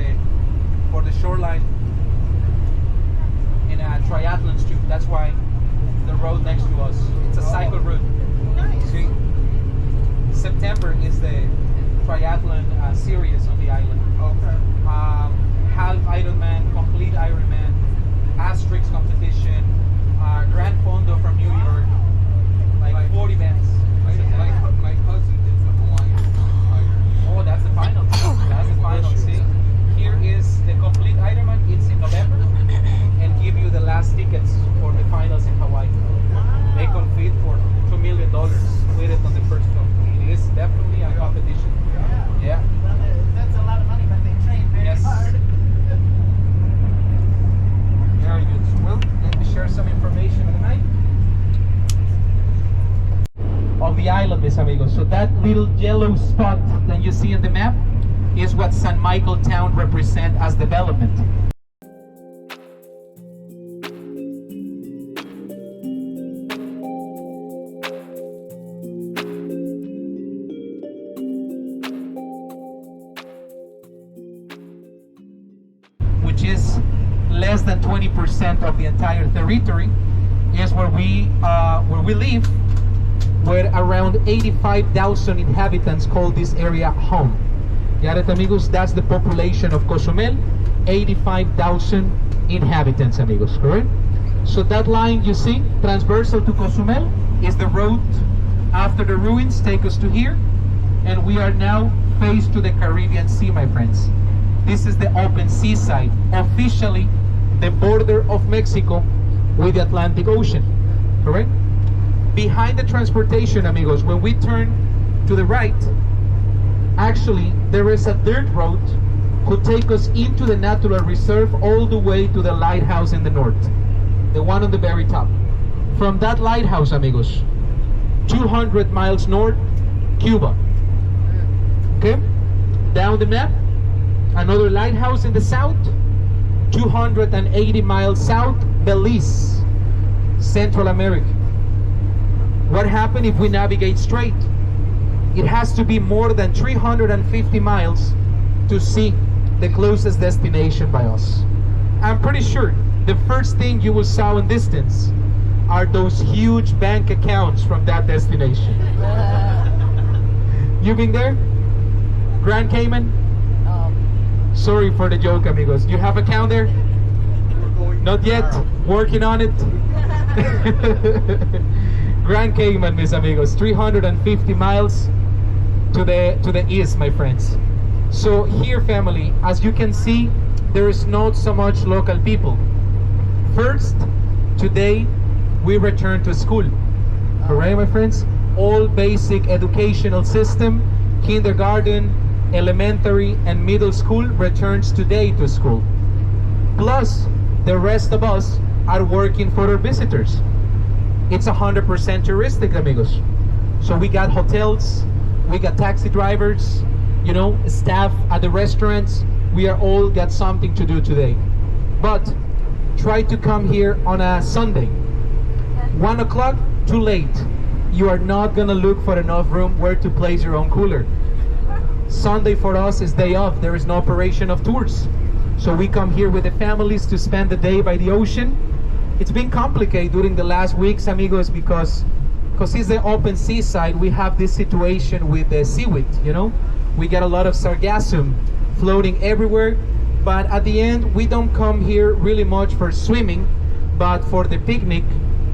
the shoreline, and triathlons too. That's why the road next to us. It's a cycle route. See, September is the triathlon series on the island. Half Ironman, complete Ironman, Asterix competition, Grand Fondo from New York, like 40 events. My cousin did the Hawaiian Iron. Oh, that's the final. That's the final. See, here is the complete Ironman. It's in November, and give you the last tickets for the finals in Hawaii. They compete for $2 million with it on the first go. It is definitely a competition. Yeah. That's a lot of money, but they train very hard. Very good. Well, let me share some information on the night. Of the island, mis amigos. So that little yellow spot that you see on the map is what San Michael town represents as development. Which is less than 20% of the entire territory, is where we live, where around 85,000 inhabitants call this area home. Got it, amigos? That's the population of Cozumel, 85,000 inhabitants, amigos, correct? So that line you see, transversal to Cozumel, is the road after the ruins take us to here, and we are now faced to the Caribbean Sea, my friends. This is the open seaside, officially the border of Mexico with the Atlantic Ocean, correct? Behind the transportation, amigos, when we turn to the right, actually there is a dirt road who take us into the natural reserve all the way to the lighthouse in the north, the one on the very top. From that lighthouse, amigos, 200 miles north, Cuba. Okay? Down the map, another lighthouse in the south, 280 miles south, Belize, Central America. What happens if we navigate straight? It has to be more than 350 miles to see the closest destination by us. I'm pretty sure the first thing you will saw in distance are those huge bank accounts from that destination. You been there? Grand Cayman? Sorry for the joke, amigos. Do you have account there? Not yet. Working on it. Grand Cayman, mis amigos, 350 miles to the east, my friends. So here, family, as you can see, there is not so much local people. First, today we return to school. Alright, my friends? All basic educational system, kindergarten, elementary, and middle school returns today to school. Plus, the rest of us are working for our visitors. It's 100% touristic, amigos. So we got hotels, we got taxi drivers, you know, staff at the restaurants. We are all got something to do today. But try to come here on a Sunday. 1 o'clock, too late. You are not gonna look for enough room where to place your own cooler. Sunday for us is day off. There is no operation of tours. So we come here with the families to spend the day by the ocean. It's been complicated during the last weeks, amigos, because it's the open seaside. We have this situation with the seaweed, you know. We get a lot of sargassum floating everywhere. But at the end, we don't come here really much for swimming, but for the picnic,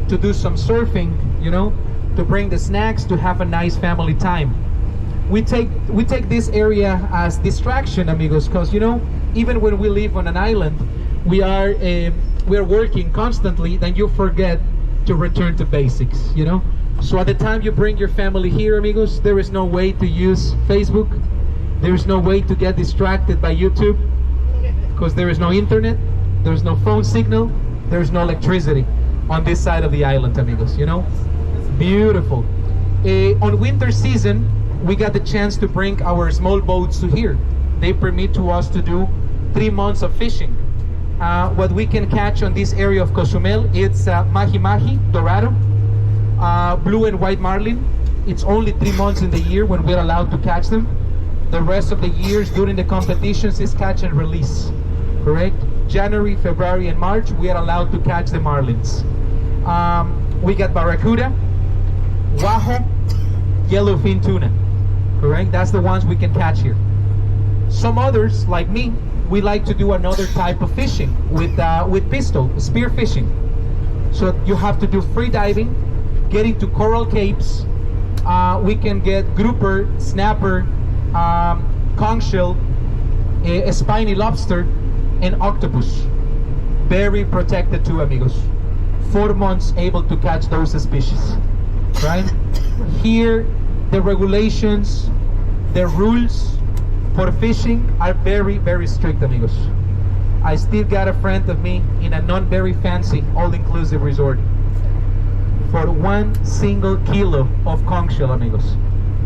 to do some surfing, you know, to bring the snacks, to have a nice family time. We take this area as distraction, amigos, because, you know, even when we live on an island, we are working constantly. Then you forget to return to basics, you know. So at the time you bring your family here, amigos, there is no way to use Facebook. There is no way to get distracted by YouTube, because there is no internet, there is no phone signal, there is no electricity on this side of the island, amigos, you know. Beautiful. On winter season, we got the chance to bring our small boats to here. They permit to us to do 3 months of fishing. What we can catch on this area of Cozumel, it's mahi-mahi, dorado, blue and white marlin. It's only 3 months in the year when we're allowed to catch them. The rest of the years during the competitions is catch and release, correct? January, February, and March, we are allowed to catch the marlins. We got barracuda, waho, yellowfin tuna, correct? That's the ones we can catch here. Some others, like me, we like to do another type of fishing with pistol, spear fishing. So you have to do free diving, getting to coral capes. We can get grouper, snapper, conch shell, a spiny lobster, and octopus. Very protected too, amigos. 4 months able to catch those species, right? Here, the regulations, the rules for fishing are very, very strict, amigos. I still got a friend of me in a not very fancy all-inclusive resort for 1 single kilo of conch shell, amigos.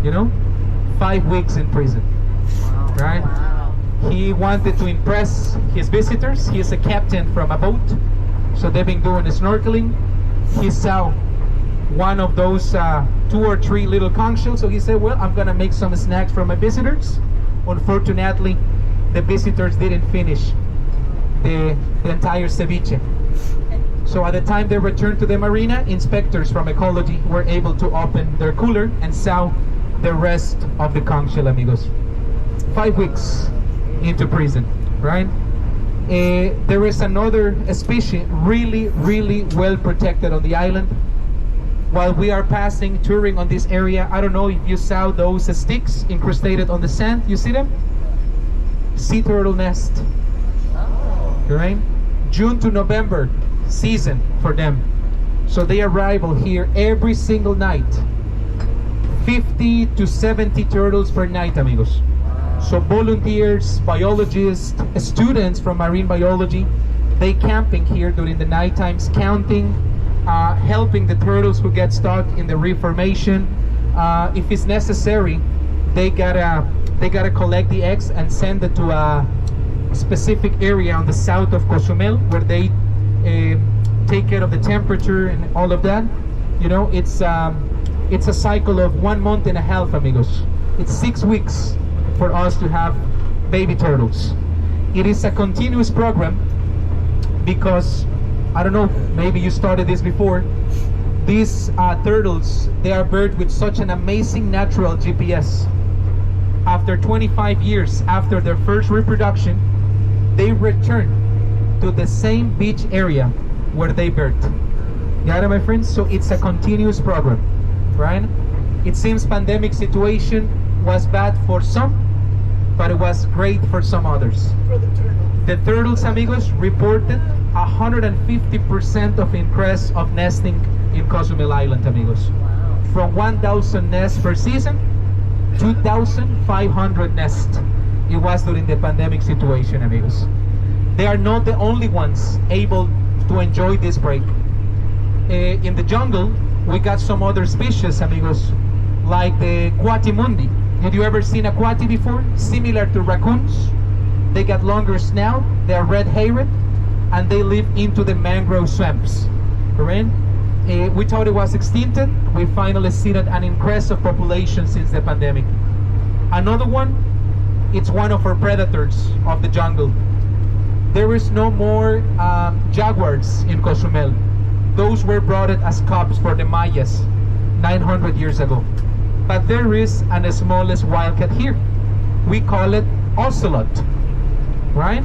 You know, 5 weeks in prison, right? Wow. He wanted to impress his visitors. He is a captain from a boat, so they've been doing snorkeling. He saw one of those 2 or 3 little conch shells, so he said, well, I'm gonna make some snacks for my visitors. Unfortunately, the visitors didn't finish the entire ceviche. So at the time they returned to the marina, inspectors from ecology were able to open their cooler and saw the rest of the conch shell, amigos. 5 weeks into prison, right? There is another species really, really well protected on the island. While we are passing, touring on this area, I don't know if you saw those sticks incrustated on the sand. You see them? Sea turtle nest. Right? June to November season for them. So they arrive here every single night. 50 to 70 turtles per night, amigos. So volunteers, biologists, students from marine biology, they camping here during the night times, counting, helping the turtles who get stuck in the reef formation. If it's necessary, they gotta collect the eggs and send it to a specific area on the south of Cozumel where they take care of the temperature and all of that. You know, it's a cycle of 1 month and a half, amigos. It's 6 weeks for us to have baby turtles. It is a continuous program because, I don't know, maybe you started this before. These turtles, they are birthed with such an amazing natural GPS. After 25 years after their first reproduction, they return to the same beach area where they birthed. Got it, my friends? So it's a continuous program, right? It seems pandemic situation was bad for some, but it was great for some others. The turtles, amigos, reported 150% of increase of nesting in Cozumel Island, amigos. From 1,000 nests per season, 2,500 nests. It was during the pandemic situation, amigos. They are not the only ones able to enjoy this break. In the jungle, we got some other species, amigos, like the Quatimundi. Did you ever seen a quati before? Similar to raccoons. They got longer snout, they are red-haired, and they live into the mangrove swamps. Correct? We thought it was extincted. We finally seen an increase of population since the pandemic. Another one, it's one of our predators of the jungle. There is no more jaguars in Cozumel. Those were brought as cubs for the Mayas 900 years ago. But there is an smallest wildcat here. We call it ocelot, right?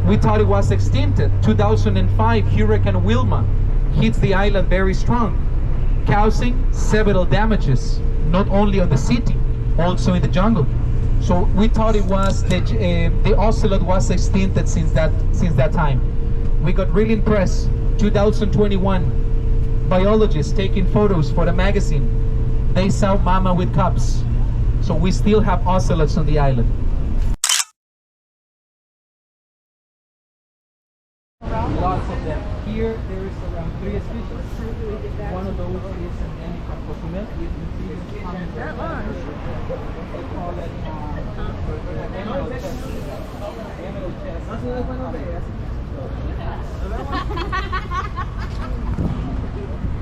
We thought it was extincted. 2005, Hurricane Wilma hits the island very strong, causing several damages, not only on the city, also in the jungle. So we thought it was the ocelot was extincted since that time. We got really impressed. 2021, biologists taking photos for the magazine. They saw mama with cubs. So we still have ocelots on the island. Lots of them. Here there is around 3 species. One of those is an endemic of Cozumel. That large. They call it emerald chest. Emerald chest.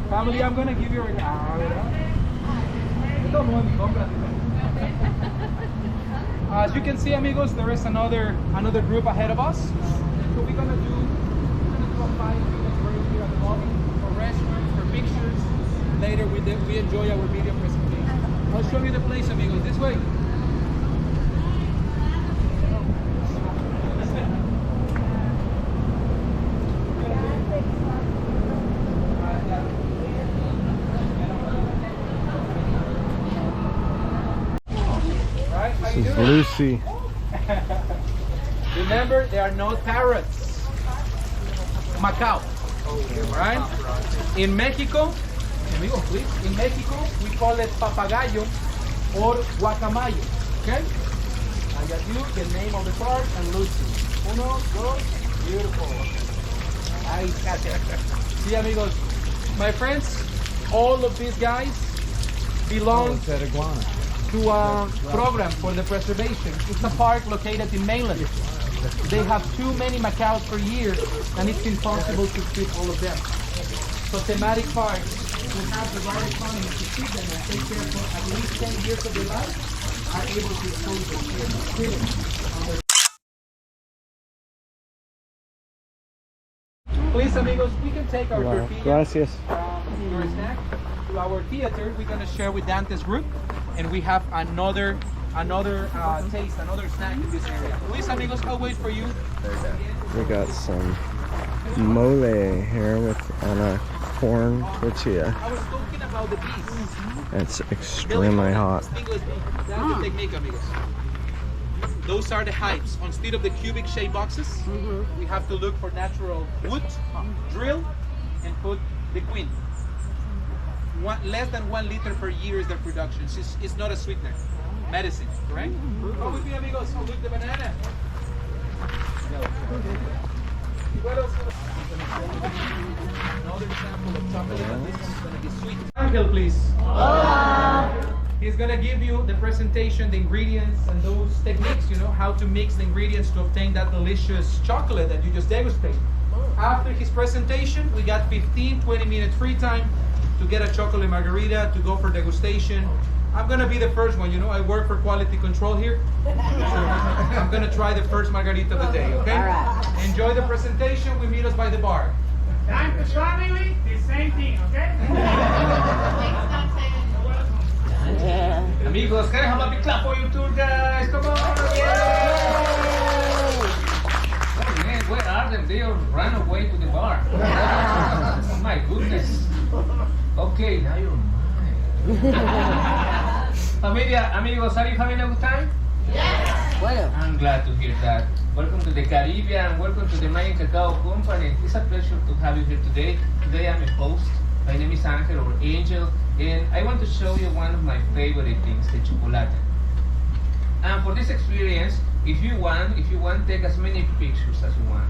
Family, I'm gonna give you a as you can see, amigos, there is another group ahead of us. So we're gonna do a 5 minutes break here at the lobby for restaurants, for pictures. Later we enjoy our video presentation. I'll show you the place, amigos. This way. This is Lucy. Remember, there are no parrots. Macao, right? In Mexico, amigo, please. In Mexico, we call it papagayo or guacamayo. Okay? I got you, the name of the park, and Lucy. Uno, dos, beautiful. Nice catch. See, amigos, my friends, all of these guys belong to a program for the preservation. It's a park located in mainland. They have too many macaws per year, and it's impossible to feed all of them. So thematic parks will have the right economy to feed them and take care for at least 10 years of their life are able to expose them. Please, amigos, we can take our tortillas Gracias. from your snack to our theater. We're gonna share with Dante's group, and we have another taste, another snack in this area. Please, amigos, I'll wait for you. We got some mole here on a corn tortilla. I was talking about the bees. It's extremely hot. That's the technique, amigos. Those are the hives. Instead of the cubic shaped boxes, we have to look for natural wood, drill, and put the queen. Less than 1 liter per year is their production. It's not a sweetener. Medicine, correct? Come with me, amigos. I'll look the banana. Another example of chocolate, but this one's going to be sweet. Angel, please. He's going to give you the presentation, the ingredients, and those techniques, you know, how to mix the ingredients to obtain that delicious chocolate that you just degustated. After his presentation, we got 15-20 minutes free time to get a chocolate margarita, to go for degustation. I'm gonna be the first one, you know, I work for quality control here. I'm gonna try the first margarita of the day, okay? All right. Enjoy the presentation, we meet us by the bar. Time to family, the same thing, okay? Yeah. Amigos, can I have a big clap for you too, guys? Come on! Oh man, where are them? They all ran away to the bar. Oh my goodness. Okay, now you're mine. Familia, amigos, are you having a good time? Bueno. I'm glad to hear that. Welcome to the Caribbean. Welcome to the Mayan Cacao Company. It's a pleasure to have you here today. Today I'm a host. My name is Angel or Angel, and I want to show you one of my favorite things, the chocolate. And for this experience, if you want, take as many pictures as you want.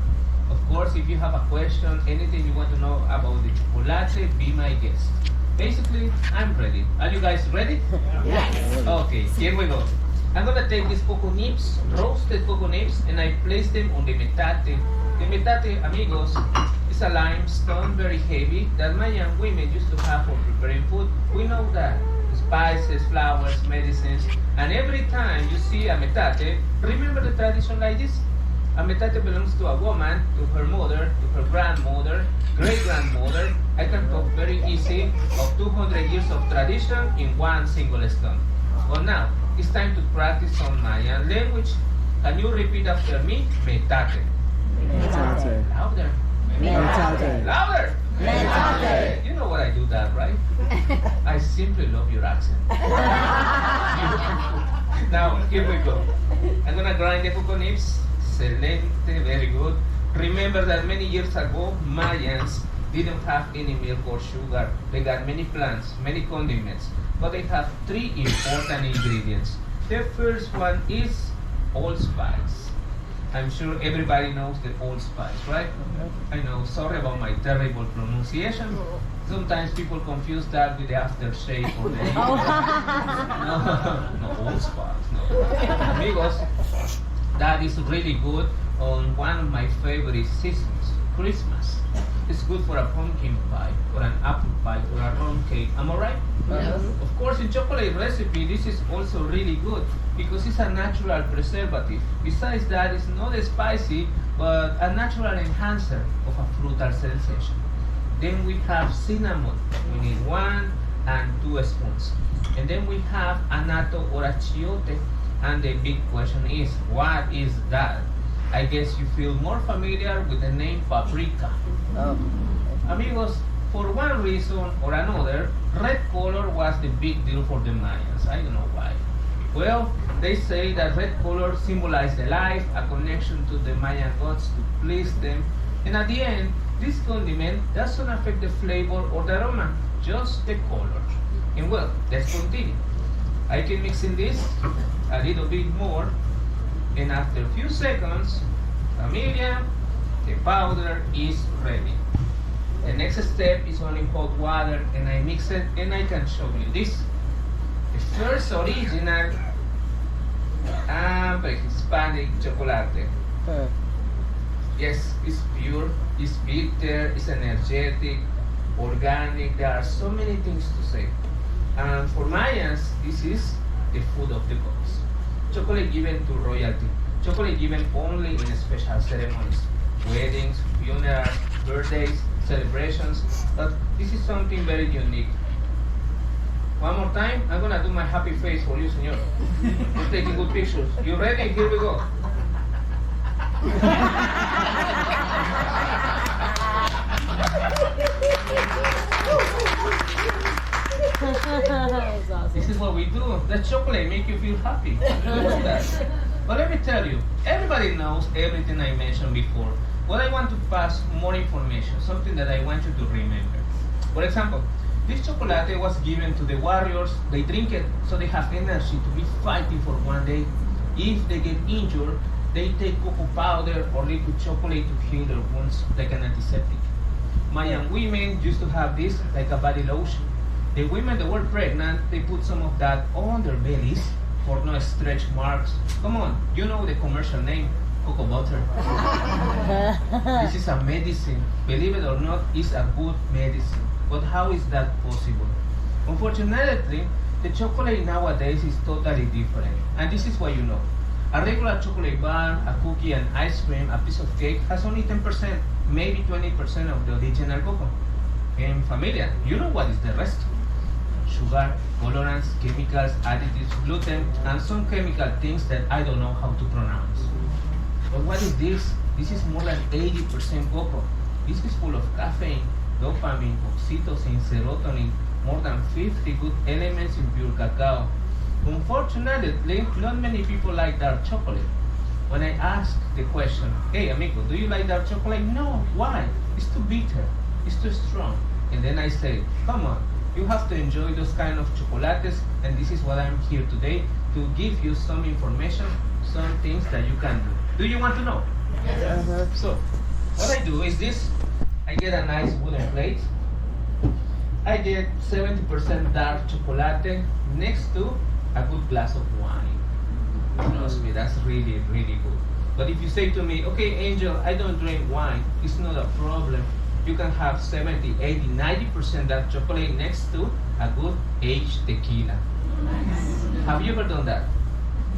Of course, if you have a question, anything you want to know about the chocolate, be my guest. Basically, I'm ready. Are you guys ready? Yes. Okay, here we go. I'm gonna take these cocoa nibs, roasted cocoa nibs, and I place them on the metate. The metate, amigos, is a limestone, very heavy, that Mayan women used to have for preparing food. We know that. Spices, flowers, medicines, and every time you see a metate, remember the tradition like this? A metate belongs to a woman, to her mother, to her grandmother, great-grandmother. I can talk very easy of 200 years of tradition in one single stone. But now, it's time to practice some Mayan language. Can you repeat after me? Metate. Metate. Louder. Metate. Louder. Metate. You know what I do that, right? I simply love your accent. Now, here we go. I'm gonna grind the cocoa nibs. Excelente, very good. Remember that many years ago, Mayans didn't have any milk or sugar. They got many plants, many condiments, but they have three important ingredients. The first one is allspice. I'm sure everybody knows the allspice, right? I know, sorry about my terrible pronunciation. Sometimes people confuse that with the aftershave or the no, allspice, no. Amigos, that is really good on one of my favorite seasons, Christmas. It's good for a pumpkin pie, or an apple pie, or a rum cake. Am I right? Yes. Of course, in chocolate recipe, this is also really good because it's a natural preservative. Besides that, it's not spicy, but a natural enhancer of a fruital sensation. Then we have cinnamon. We need 1 and 2 spoons. And then we have annatto or achiote. And the big question is, what is that? I guess you feel more familiar with the name paprika. Oh. Amigos, for one reason or another, red color was the big deal for the Mayans. I don't know why. Well, they say that red color symbolized the life, a connection to the Mayan gods to please them. And at the end, this condiment doesn't affect the flavor or the aroma, just the color. And well, let's continue. I can mix in this a little bit more, and after a few seconds, familia, the powder is ready. The next step is only hot water, and I mix it, and I can show you this. The first original Hispanic chocolate. Yes, it's pure, it's bitter, it's energetic, organic. There are so many things to say. And for Mayans, this is the food of the gods. Chocolate given to royalty. Chocolate given only in special ceremonies. Weddings, funerals, birthdays, celebrations. But this is something very unique. One more time, I'm gonna do my happy face for you, senor. You're taking good pictures. You ready? Here we go. That was awesome. This is what we do. The chocolate make you feel happy. Look at that. But let me tell you, everybody knows everything I mentioned before. But I want to pass more information, something that I want you to remember. For example, this chocolate was given to the warriors. They drink it so they have energy to be fighting for one day. If they get injured, they take cocoa powder or liquid chocolate to heal their wounds like an antiseptic. Mayan women used to have this like a body lotion. The women that were pregnant, they put some of that on their bellies for no stretch marks. Come on, you know the commercial name, cocoa butter. This is a medicine. Believe it or not, it's a good medicine. But how is that possible? Unfortunately, the chocolate nowadays is totally different. And this is what you know. A regular chocolate bar, a cookie, an ice cream, a piece of cake has only 10%, maybe 20% of the original cocoa. And familia, you know what is the rest? Sugar, colorants, chemicals, additives, gluten, and some chemical things that I don't know how to pronounce. But what is this? This is more than 80% cocoa. This is full of caffeine, dopamine, oxytocin, serotonin, more than 50 good elements in pure cacao. Unfortunately, not many people like dark chocolate. When I ask the question, hey amigo, do you like dark chocolate? No, why? It's too bitter, it's too strong. And then I say, come on, you have to enjoy those kind of chocolates, and this is what I'm here today, to give you some information, some things that you can do. Do you want to know? Yes. So, what I do is this, I get a nice wooden plate, I get 70% dark chocolate next to a good glass of wine. Trust me, that's really, really good. But if you say to me, okay, Angel, I don't drink wine, it's not a problem. You can have 70, 80, 90% dark chocolate next to a good aged tequila. Have you ever done that?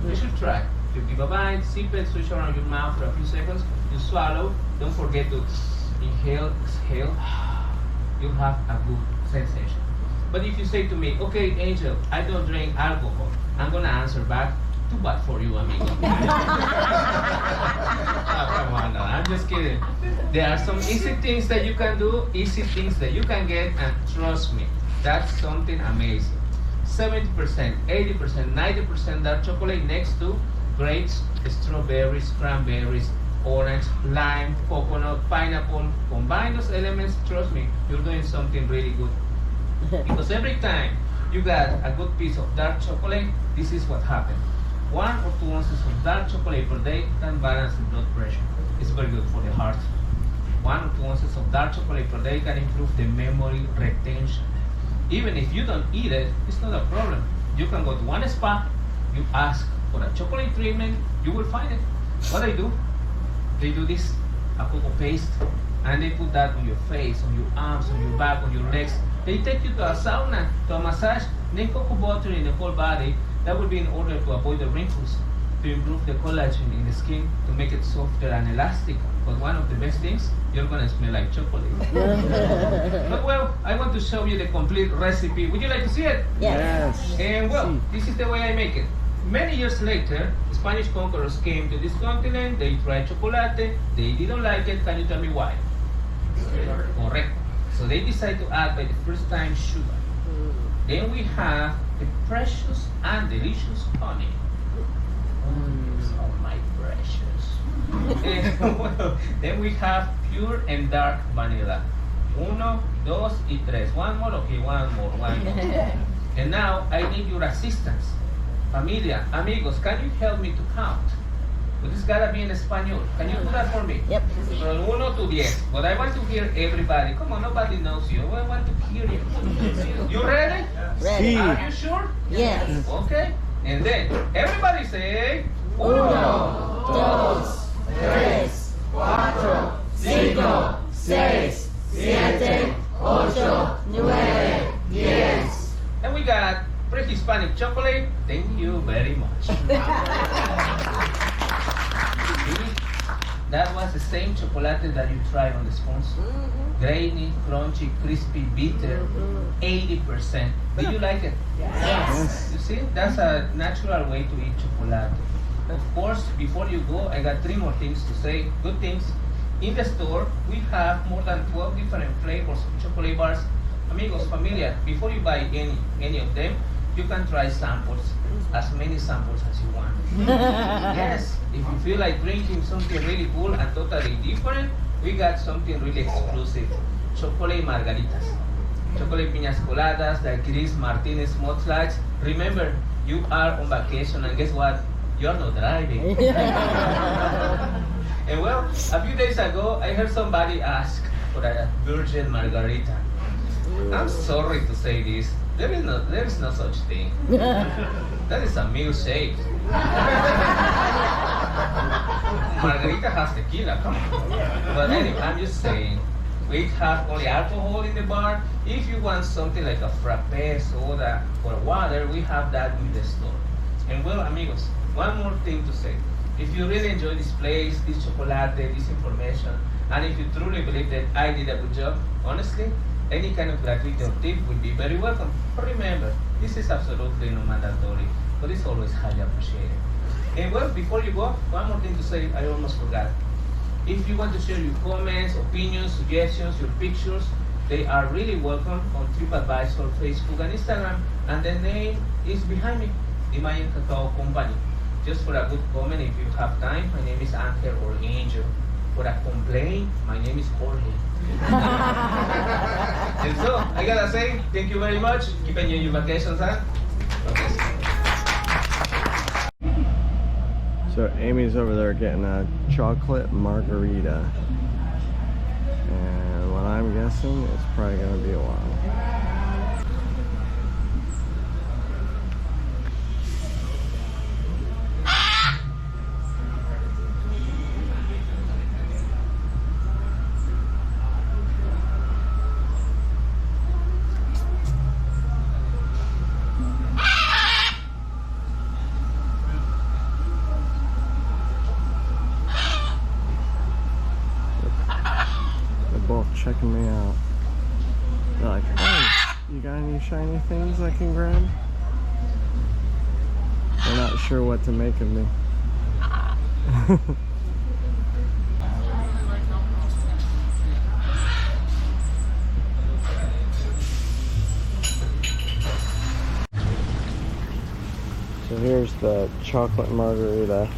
You should try. You give a bite, sip it, switch around your mouth for a few seconds, you swallow, don't forget to inhale, exhale, you'll have a good sensation. But if you say to me, okay, Angel, I don't drink alcohol, I'm gonna answer back, too bad for you, amigo. Oh, come on now, I'm just kidding. There are some easy things that you can do, easy things that you can get, and trust me, that's something amazing. 70%, 80%, 90% dark chocolate next to grapes, strawberries, cranberries, orange, lime, coconut, pineapple. Combine those elements, trust me, you're doing something really good. Because every time you got a good piece of dark chocolate, this is what happens. 1 or 2 ounces of dark chocolate per day can balance the blood pressure. It's very good for the heart. 1 or 2 ounces of dark chocolate per day can improve the memory retention. Even if you don't eat it, it's not a problem. You can go to one spa, you ask for a chocolate treatment, you will find it. What they do this, a cocoa paste, and they put that on your face, on your arms, on your back, on your legs. They take you to a sauna, to a massage, then cocoa butter in the whole body. That would be in order to avoid the wrinkles, to improve the collagen in the skin, to make it softer and elastic. But one of the best things, you're gonna smell like chocolate. But well, I want to show you the complete recipe. Would you like to see it? Yes. And well, this is the way I make it. Many years later, Spanish conquerors came to this continent, they tried chocolate, they didn't like it. Can you tell me why? Correct. So they decided to add by the first time sugar. Then we have the precious and delicious honey. Oh my precious. And, well, then we have pure and dark vanilla. 1, 2, y 3. One more, okay, one more. And now I need your assistance. Familia, amigos, can you help me to count? But it's gotta be in Espanol. Can you do that for me? Yep. From 1 to 10. But I want to hear everybody. Come on, nobody knows you. I want to hear you. You ready? Ready. Are you sure? Yes. Okay. And then everybody say 1, 2, 3, 4, 5, 6, 7, 8, 9, 10. And we got pre-Hispanic chocolate. Thank you very much. That was the same chocolate that you tried on the sponge. Grainy, crunchy, crispy, bitter, 80%. Do you like it? Yes. You see, that's a natural way to eat chocolate. Of course, before you go, I got 3 more things to say, good things. In the store, we have more than 12 different flavors of chocolate bars. Amigos, familia, before you buy any of them, you can try samples, as many samples as you want. Yes, if you feel like drinking something really cool and totally different, we got something really exclusive. Chocolate margaritas. Chocolate piñas coladas, like Chris Martinez mudslides. Remember, you are on vacation and guess what? You're not driving. And well, a few days ago, I heard somebody ask for a virgin margarita. I'm sorry to say this. There is no such thing. That is a milkshake. Margarita has tequila, come on. But anyway, I'm just saying, we have only alcohol in the bar. If you want something like a frappe, soda, or water, we have that in the store. And well, amigos, one more thing to say. If you really enjoy this place, this chocolate, this information, and if you truly believe that I did a good job, honestly, any kind of gratuity or tip will be very welcome. But remember, this is absolutely not mandatory, but it's always highly appreciated. And well, before you go, one more thing to say, I almost forgot. If you want to share your comments, opinions, suggestions, your pictures, they are really welcome on TripAdvisor, Facebook, and Instagram. And the name is behind me, the Mayan Cacao Company. Just for a good comment, if you have time, my name is Angel or Angel. For a complaint, my name is Jorge. And so, I gotta say, thank you very much. Keep enjoying your vacations, huh? Okay. So Amy's over there getting a chocolate margarita. And what I'm guessing, it's probably gonna be a while. Checking me out. They're like, hey, you got any shiny things I can grab? They're not sure what to make of me. So here's the chocolate margarita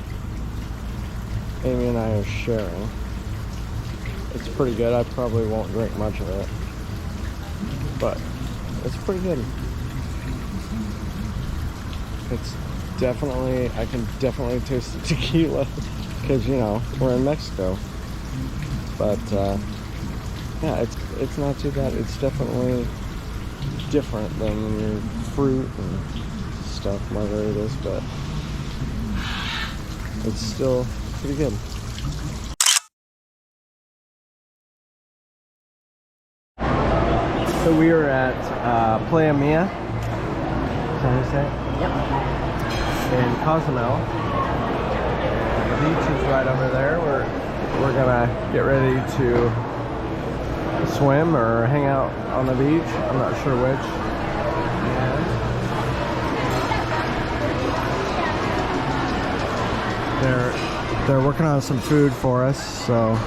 Amy and I are sharing. It's pretty good. I probably won't drink much of it, but it's pretty good. It's definitely, I can definitely taste the tequila because, you know, we're in Mexico. But yeah, it's not too bad. It's definitely different than your fruit and stuff margaritas, but it's still pretty good. So we are at Playa Mia. Is that how you say it? Yep. In Cozumel. The beach is right over there. We're gonna get ready to swim or hang out on the beach. I'm not sure which. And they're working on some food for us, so.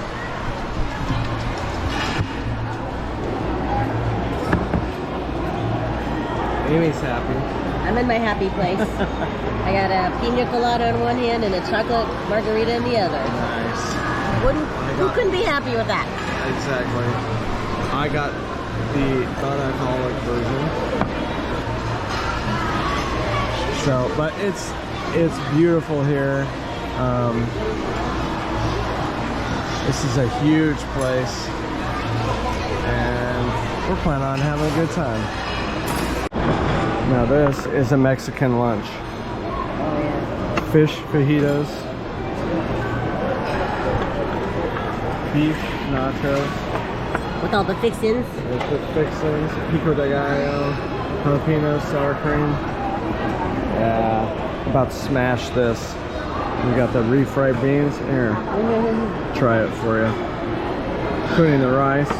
Amy's happy. I'm in my happy place. I got a pina colada in one hand and a chocolate margarita in the other. Nice. Who couldn't be happy with that? Exactly. I got the non-alcoholic version. So, but it's beautiful here. This is a huge place, and we're planning on having a good time. Now this is a Mexican lunch. Oh yeah. Fish fajitas, beef nachos. With all the fixins. With the fixings, pico de gallo, jalapenos, sour cream. Yeah, about to smash this. We got the refried beans. Here, try it for you. Including the rice.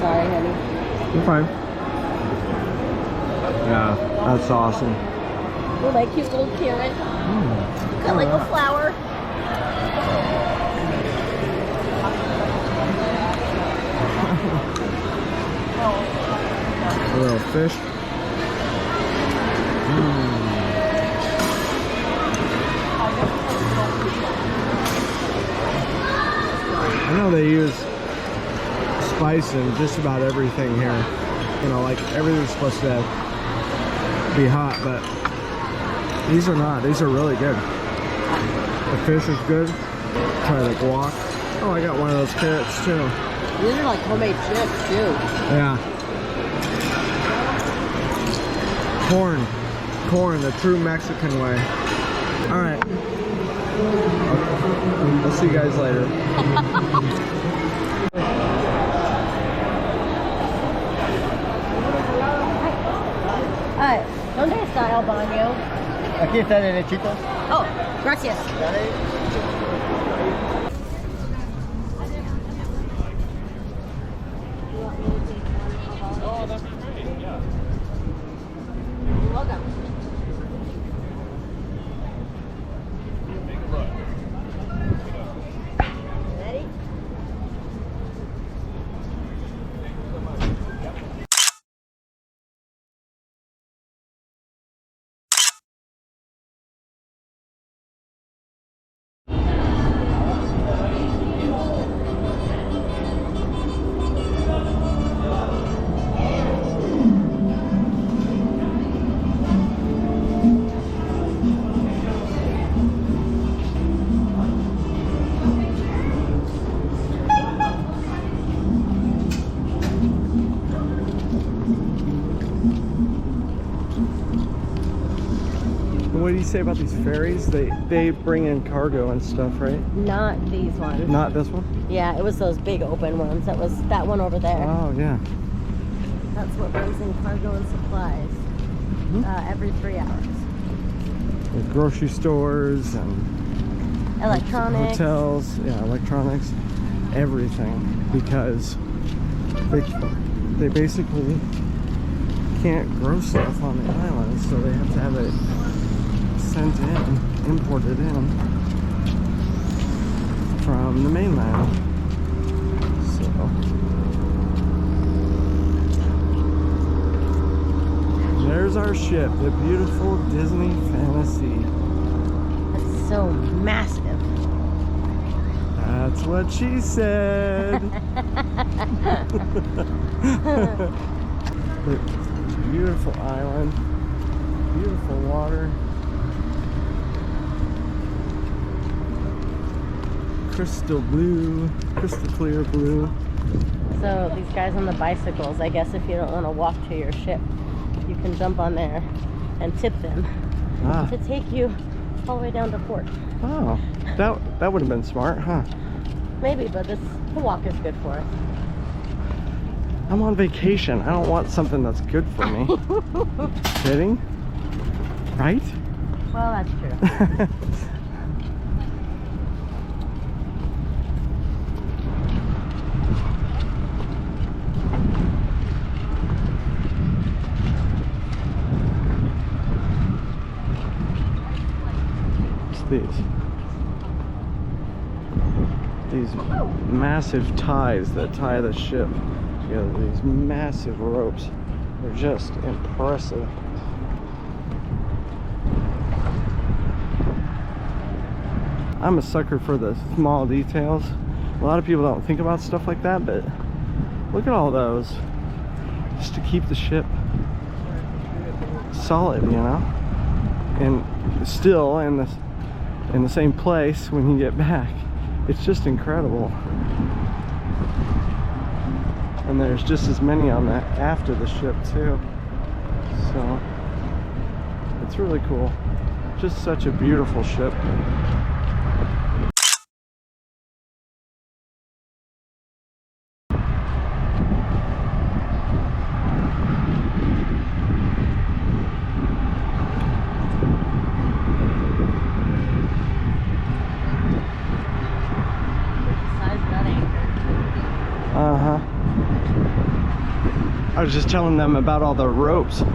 Sorry, honey. You're fine. Yeah, that's awesome. Oh, my cute little carrot. Got like a flower. A little fish. I know they use spice in just about everything here. You know, like everything's supposed to be hot, but these are not. These are really good. The fish is good. Try the guac. Oh, I got one of those carrots too. These are like homemade chips too. Yeah. Corn, the true Mexican way. All right. I'll see you guys later. ¿Dónde está el baño? Aquí está derechito. Oh, gracias. Welcome. Ready? what do you say about these ferries? They bring in cargo and stuff, right? Not these ones. Not this one? Yeah, it was those big open ones. That was that one over there. Oh, yeah. That's what brings in cargo and supplies every 3 hours. With grocery stores and Electronics. hotels, yeah, electronics, everything, because they basically can't grow stuff on the island, so they have to have it sent in, imported in from the mainland. So there's our ship, the beautiful Disney Fantasy. It's so massive. That's what she said. Beautiful island, beautiful water, crystal blue, crystal clear blue. So these guys on the bicycles, I guess if you don't want to walk to your ship, you can jump on there and tip them to take you all the way down to port. Oh, that would have been smart, huh? Maybe, but the walk is good for us. I'm on vacation. I don't want something that's good for me. Kidding? Right? Well, that's true. These massive ties that tie the ship together, these massive ropes. They're just impressive. I'm a sucker for the small details. A lot of people don't think about stuff like that, but look at all those. Just to keep the ship solid, you know? And still in the same place when you get back. It's just incredible. And there's just as many on that after the ship too. So it's really cool. Just such a beautiful ship. I was just telling them about all the ropes. Oh,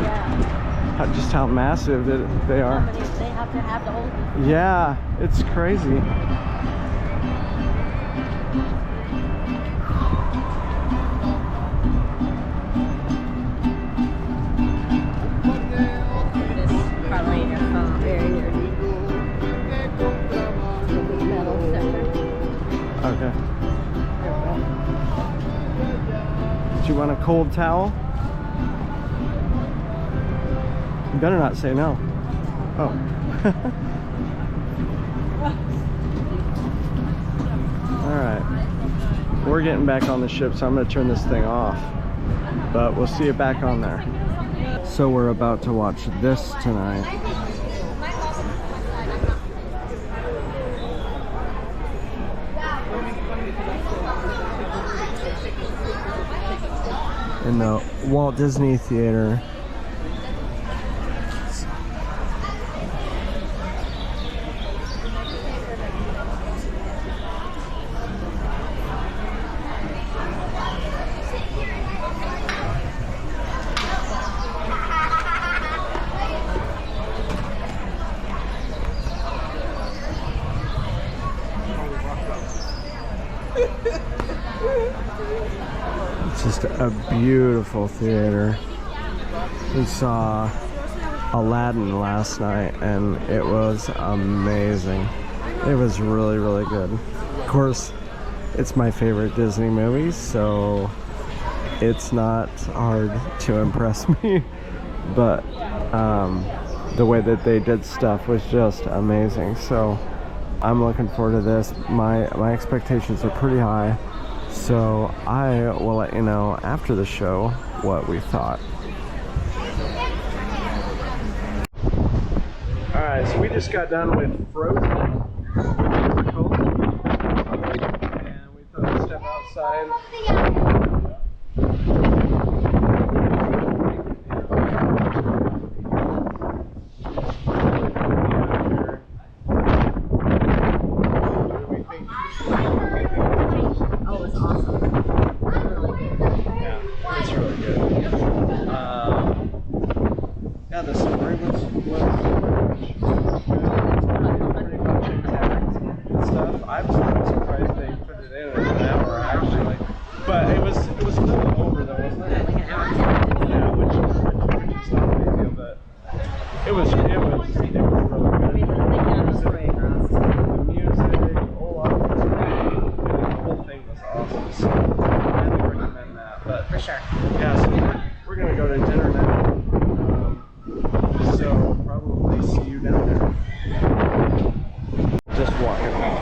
yeah. Just how massive they are. Somebody, they have to have to hold it. Yeah, it's crazy. This probably in your phone, very near the metal sector. Okay. Do you want a cold towel? You better not say no. Oh. Alright. We're getting back on the ship, so I'm going to turn this thing off. But we'll see it back on there. So we're about to watch this tonight. In the Walt Disney Theater. It's just a beautiful theater. We saw Aladdin last night and it was amazing. It was really, really good. Of course, it's my favorite Disney movie, so it's not hard to impress me. But the way that they did stuff was just amazing. So I'm looking forward to this. My expectations are pretty high. So I will let you know after the show what we thought. guys, we just got done with Frozen with Coca-Cola, and we thought we'd step outside. Oh, it's awesome. Really good. Yeah, it's really good. Yeah, the story was pretty much intact and stuff. I was kind of surprised they put it in an hour actually, but it was a little over though, wasn't it? Like an hour. Yeah, which is not a big deal, but it was really good. The music, a whole lot of the whole thing was awesome. So I highly recommend that. But For sure. yeah, so we're gonna go to dinner now. So probably see you down there. Just walking home.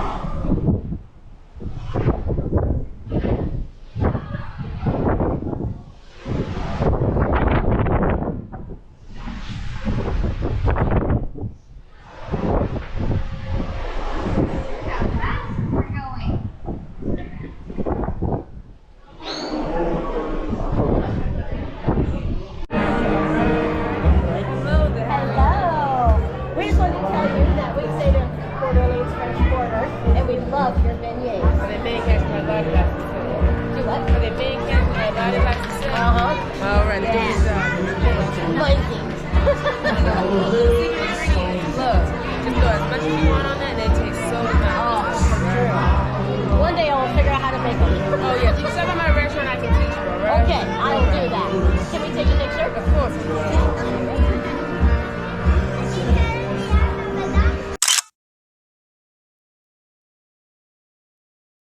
Hello. We just wanted to tell you that we stayed in Port Orleans French Quarter and we love your beignets. Do what? Alright, Yeah. Amazing. Look, just throw as much as you want on that and it tastes so good. One day I will figure out how to make them. Oh yeah, you can stop at my restaurant, I can teach you, alright? Okay, I will do that. Can we take a picture? Of course.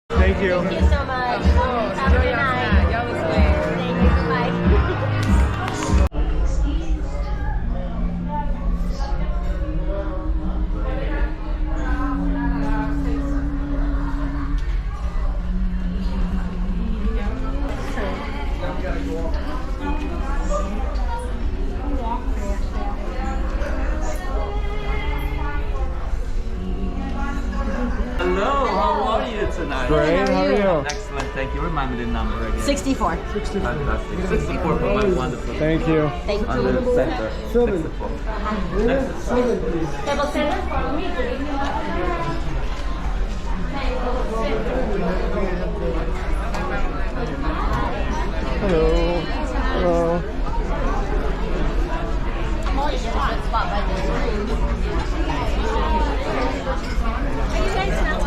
Thank you. Thank you so much. Have a good night. Y'all was late. Thank you. Bye. Hello, how are you tonight? Great, how are you? Excellent, thank you. Remind me the number again. 64. Fantastic. 64 for my wonderful. Thank you. Thank On the you. center. 64. Table seven for me. Hello. Hello. I'm always in a good spot by this screen. Are you guys not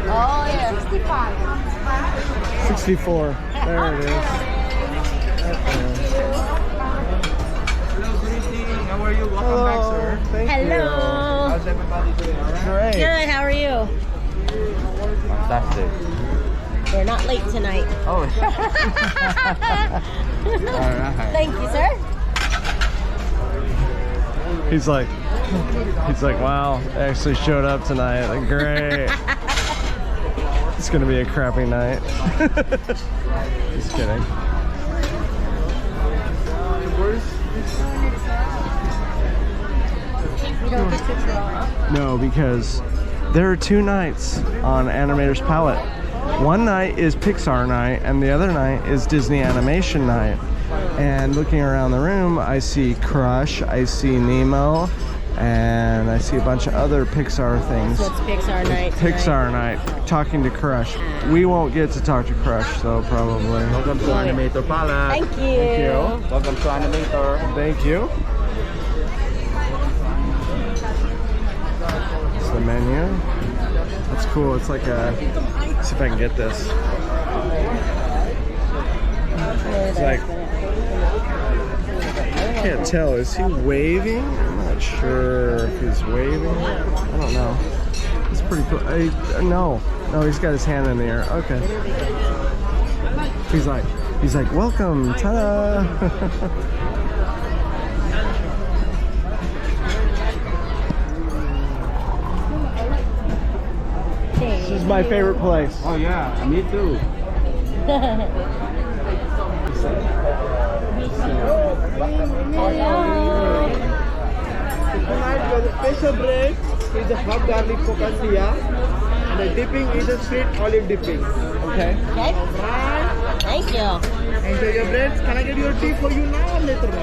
Oh yeah, 65. 64. There it is. Hello, greeting. How are you? Welcome back, sir. Thank Hello. How's everybody doing? All right? Great. Good, how are you? Fantastic. We're not late tonight. Oh. All right. Thank you, sir. He's like, wow, they actually showed up tonight. Like, great. It's gonna be a crappy night. Just kidding. You don't get to draw. No, because there are 2 nights on Animator's Palate. One night is Pixar night, and the other night is Disney Animation night. And looking around the room, I see Crush, I see Nemo, and I see a bunch of other Pixar things. So it's Pixar night. Pixar night, talking to Crush. We won't get to talk to Crush, though, probably. Welcome to Animator Palate. Thank you. Thank you. Welcome to Animator. Thank you. It's the menu. That's cool. It's like a. Let's see if I can get this. It's like. I can't tell. Is he waving? I'm not sure if he's waving. I don't know. It's pretty cool. No, he's got his hand in the air. Okay. He's like, welcome. Ta-da! This is my favorite place. Oh yeah, me too. Tonight your special bread is a hot garlic focaccia and the dipping is a sweet olive dipping. Okay. Okay. Alright. Thank you. Enjoy your breads. Can I get your tea for you now or later on?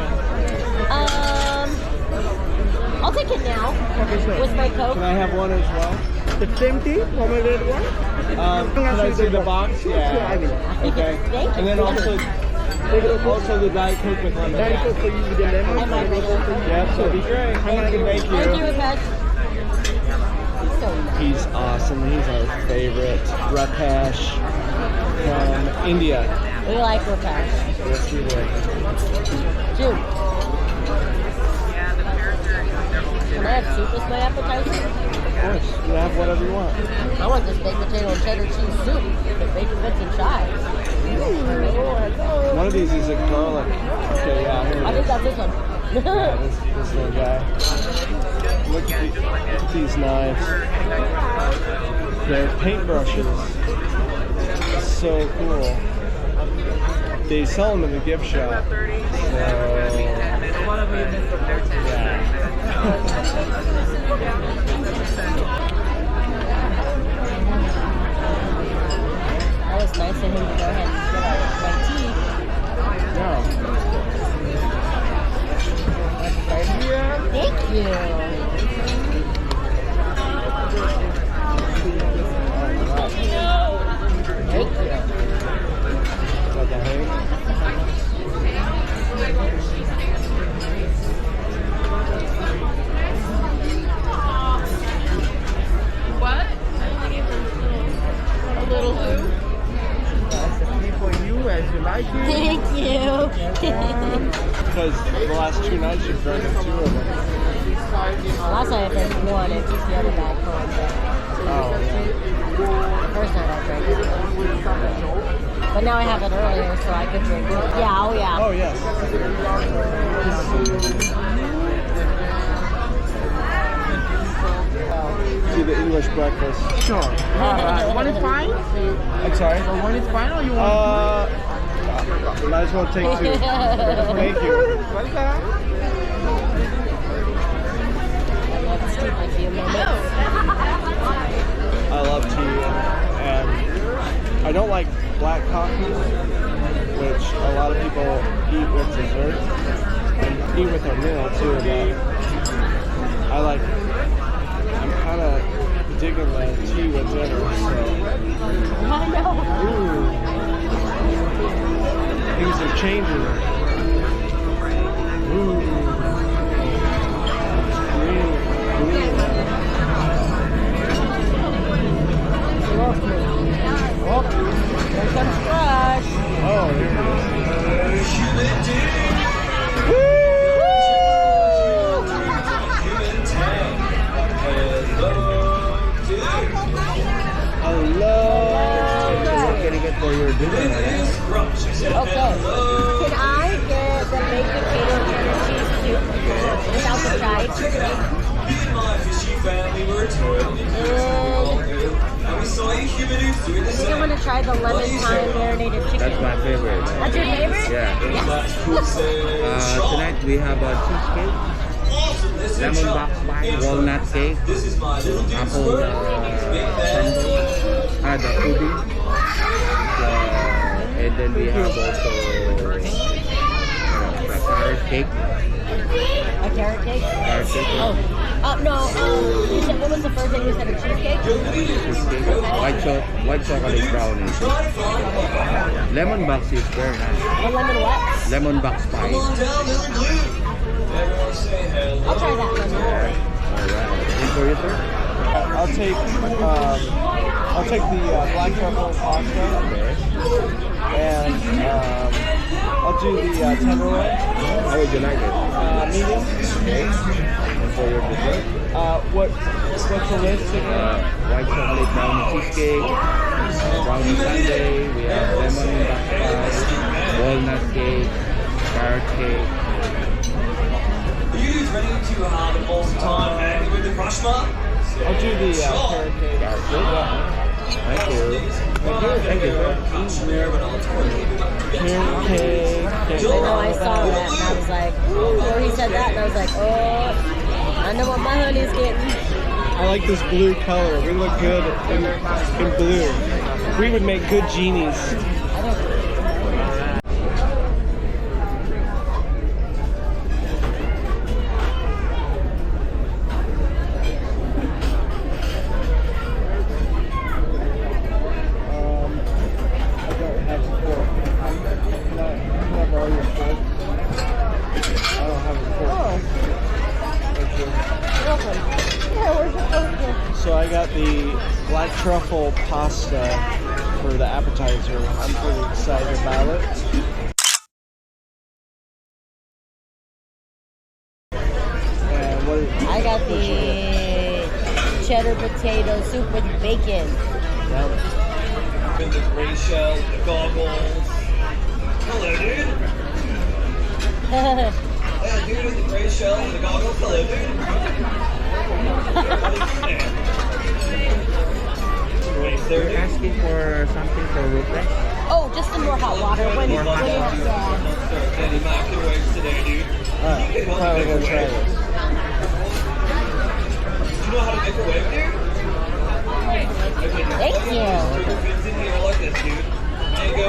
I'll take it now. Okay, sure. With my Coke. Can I have one as well? The same tea, pomegranate one? Can I see the box? Yeah. Sure, I will. Okay. Thank you. And then also the Diet Coke with lemon. Diet Coke for you with the lemon. And my regular. Yeah, that'd be great. Thank you. Thank you, Rupesh. So nice. He's awesome. He's our favorite. Rupesh from India. We like Rupesh. Yes, we do. Dude. Can I have soup as my appetizer? Of course. You have whatever you want. I want this baked potato and cheddar cheese soup with bacon bits and chives. One of these is a garlic. Okay, yeah. Here I think that's this one. yeah, this little guy. Look at these knives. They're paintbrushes. So cool. They sell them in the gift shop. So, yeah. That was nice of him to go ahead and get my tea. Yeah. Thank you. Thank you. What? A little who? That's the tea for you as you like it. Thank you. Because the last 2 nights you've drank 2 of them. Last night I drank one and took the other back home. Oh. The first night I drank it. But now I have it earlier, so I could drink it. Yeah, oh yeah. Oh, yes. Do the English breakfast. Sure. One is fine? I'm sorry? So one is fine or you want Might as well take 2. Thank you. welcome. Let's take a few minutes. I love tea and I don't like black coffee, which a lot of people eat with dessert and eat with their meal too, but I'm kind of digging the tea with dinner, so. I know. Ooh. Things are changing. Ooh. Green. Oh, there comes Crush. Oh, here it is. Hello. What can I get for your dinner? Okay. Can I get the baked potato and cheddar cheese soup without the chives? I think I'm gonna try the lemon thyme marinated chicken. That's my favorite. That's your favorite? Yeah. Yes. Tonight we have a cheesecake, lemon box pie, walnut cake, apple the pudding, and then we have also a carrot cake. A carrot cake? Carrot cake. No. You said, what was the first thing you said? A cheesecake? Cheesecake. White chocolate brownie. Lemon box is very nice. A lemon what? Lemon box pie. I'll try that one. Alright. And for you, sir? I'll take the black truffle pasta, and I'll do the tenderloin. How would you like it? Medium. Okay. And for your dessert? What's the list again? White chocolate brownie cheesecake, brownie sundae, we have lemon box pie, walnut cake, carrot cake. Are you ready to have an awesome time hanging with the crush mark? I'll do the carrot cake. Carrot cake. Thank you. Thank you. Carrot cake. I know I saw that and I was like, ooh, or he said that and I was like, oh, I know what my honey's getting. I like this blue color. We look good in blue. We would make good genies. So I got the black truffle pasta for the appetizer. I'm pretty excited about it. And I got the cheddar potato soup with bacon. With the gray shell, the goggles. Hello, dude. Hey, dude with the gray shell and the goggles. Hello, dude. You're asking for something for Rupert? Oh, just some more hot water. When Any microwaves today, dude. Alright, finally gonna try this. Do you know how to make a wave, dude? Thank you. Put your fins in here like this, dude. There you go.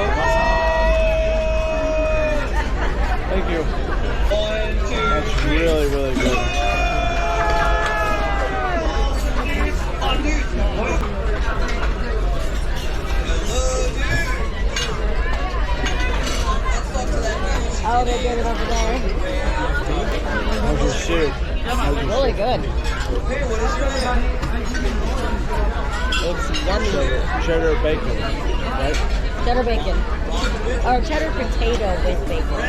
Thank you. 1, 2, That's 3. really, really good. Oh, they did it over there. How's your soup? Really good. It's yummy. Cheddar bacon, right? Cheddar bacon. Or cheddar potato with bacon.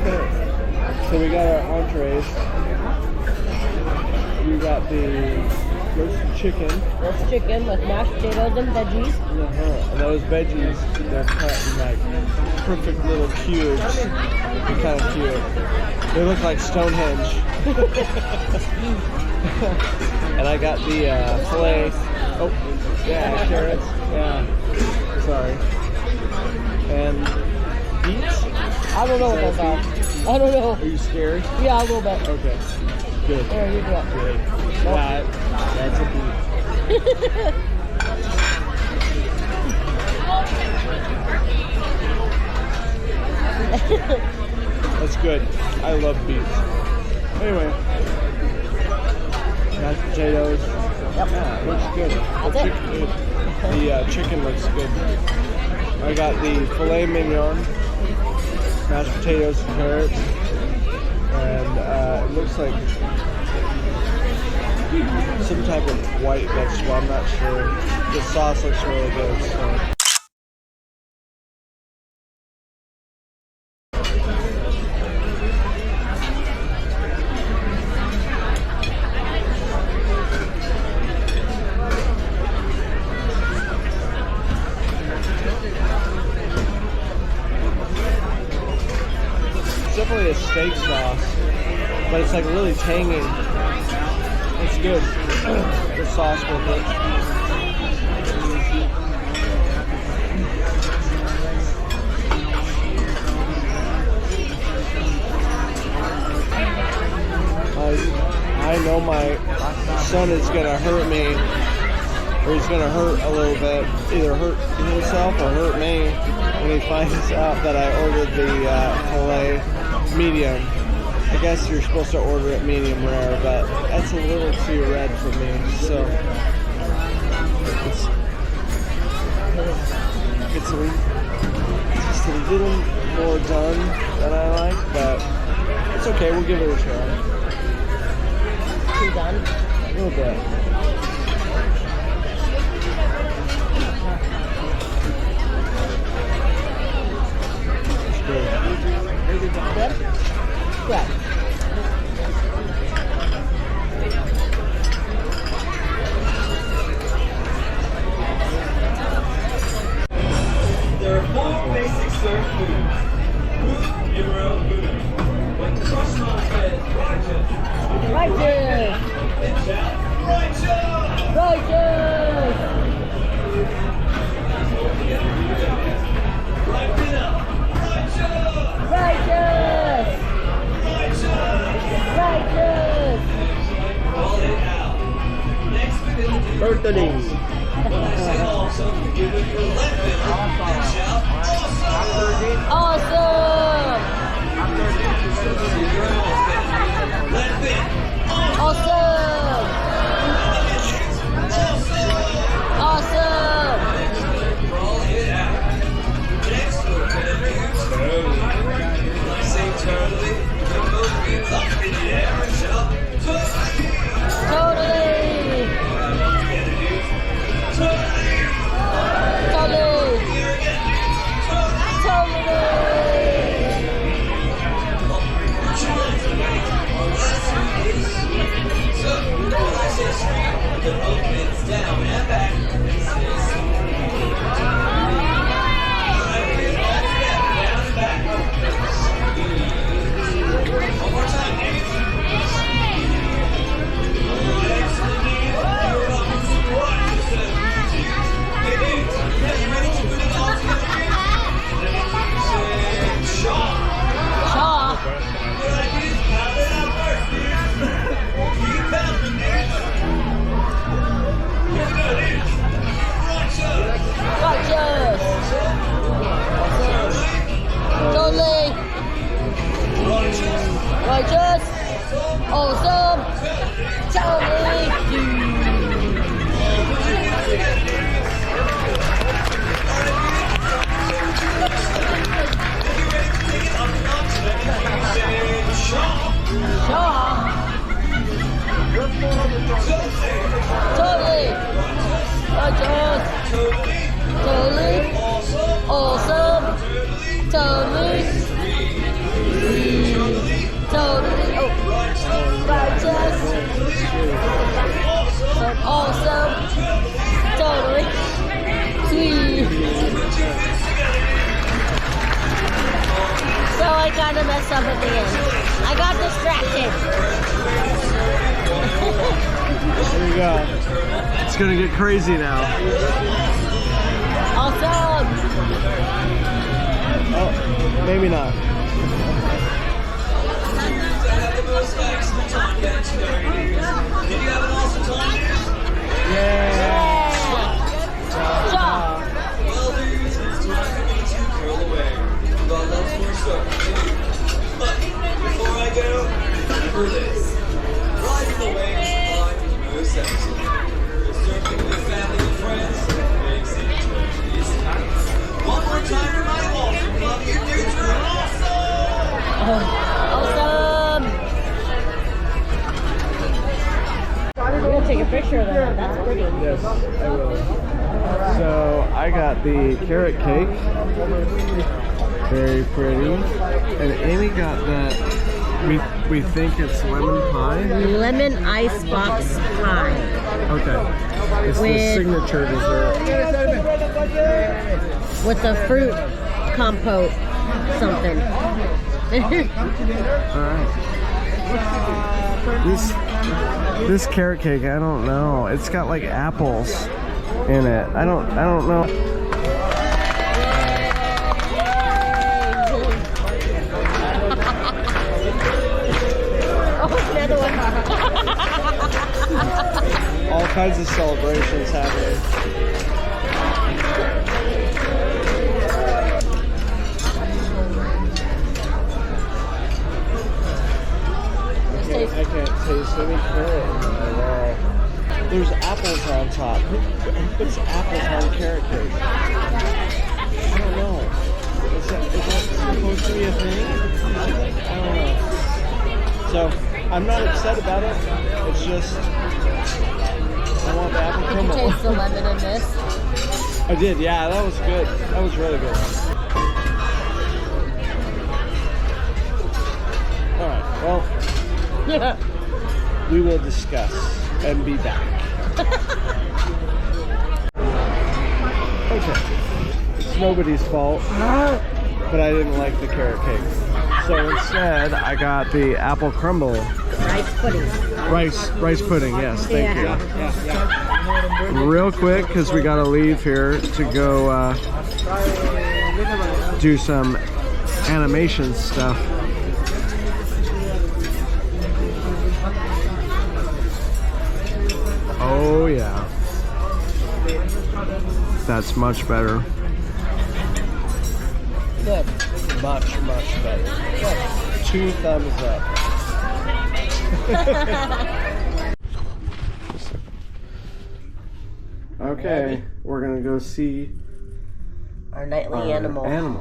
Okay. So we got our entrees. We got the roast chicken. Roast chicken with mashed potatoes and veggies. And those veggies, they're cut in like perfect little cubes. They're kind of cute. They look like Stonehenge. And I got the filet. Oh, yeah, carrots. Yeah, sorry. And beets. I don't know what those are. I don't know. Are you scared? Yeah, a little bit. Okay. Good. There, you go. Good. Yeah, that's a beet. That's good. I love beets. Anyway, mashed potatoes. Yep. Yeah, it looks good. The chicken looks good. I got the filet mignon, mashed potatoes and carrots, and it looks like some type of white vegetable. I'm not sure. The sauce looks really good. So. Definitely a steak sauce, but it's like really tangy. It's good. The sauce with it. I know my son is gonna hurt me, or he's gonna hurt a little bit, either hurt himself or hurt me when he finds out that I ordered the filet medium. I guess you're supposed to order it medium rare, but that's a little too red for me. So it's just a little more done than I like, but it's okay. We'll give it a try. Too done? A little bit. It's good. Good? Good. There are 4 basic served foods. Food in your own food. When crossing on head, righteous. Righteous. And shout, righteous! Righteous! Righteous! Righteous! Totally. Awesome! Awesome! Awesome! Totally! Righteous, awesome, totally. Totally. Righteous. Totally. Awesome. Totally. Totally. Oh. Righteous. Awesome. Totally. Sweet. So I kind of messed up at the end. I got distracted. There you go. It's gonna get crazy now. Awesome. Oh, maybe not. Yeah. Well, dudes, it's time for me to curl away. Got lots more stuff to do. But before I go, remember this. Riding the waves of life is most sexy. Surfing with family and friends makes it totally easy. One more time for my awesome love you dudes are awesome! Awesome. You're gonna take a picture of that. That's pretty. Yes, I will. So I got the carrot cake. Very pretty. And Amy got that, we think it's lemon pie? Lemon icebox pie. Okay. It's the signature dessert. With a fruit compote something. Alright. This carrot cake, I don't know. It's got like apples in it. I don't know. All kinds of celebrations happening. I can't taste any carrot at all. There's apples on top. Who puts apples on carrot cake? I don't know. Is that supposed to be a thing? I don't know. So, I'm not upset about it. It's just, I want the apple crumble. Did you taste the lemon in this? I did, yeah, that was good. That was really good. Alright, well, we will discuss and be back. Okay, it's nobody's fault, but I didn't like the carrot cake. So instead, I got the apple crumble. Rice pudding. Rice pudding, yes, thank you. real quick because we gotta leave here to go do some animation stuff. Oh yeah, that's much better. Good. Much better. Good. 2 thumbs up. Okay, we're gonna go see our nightly animal. In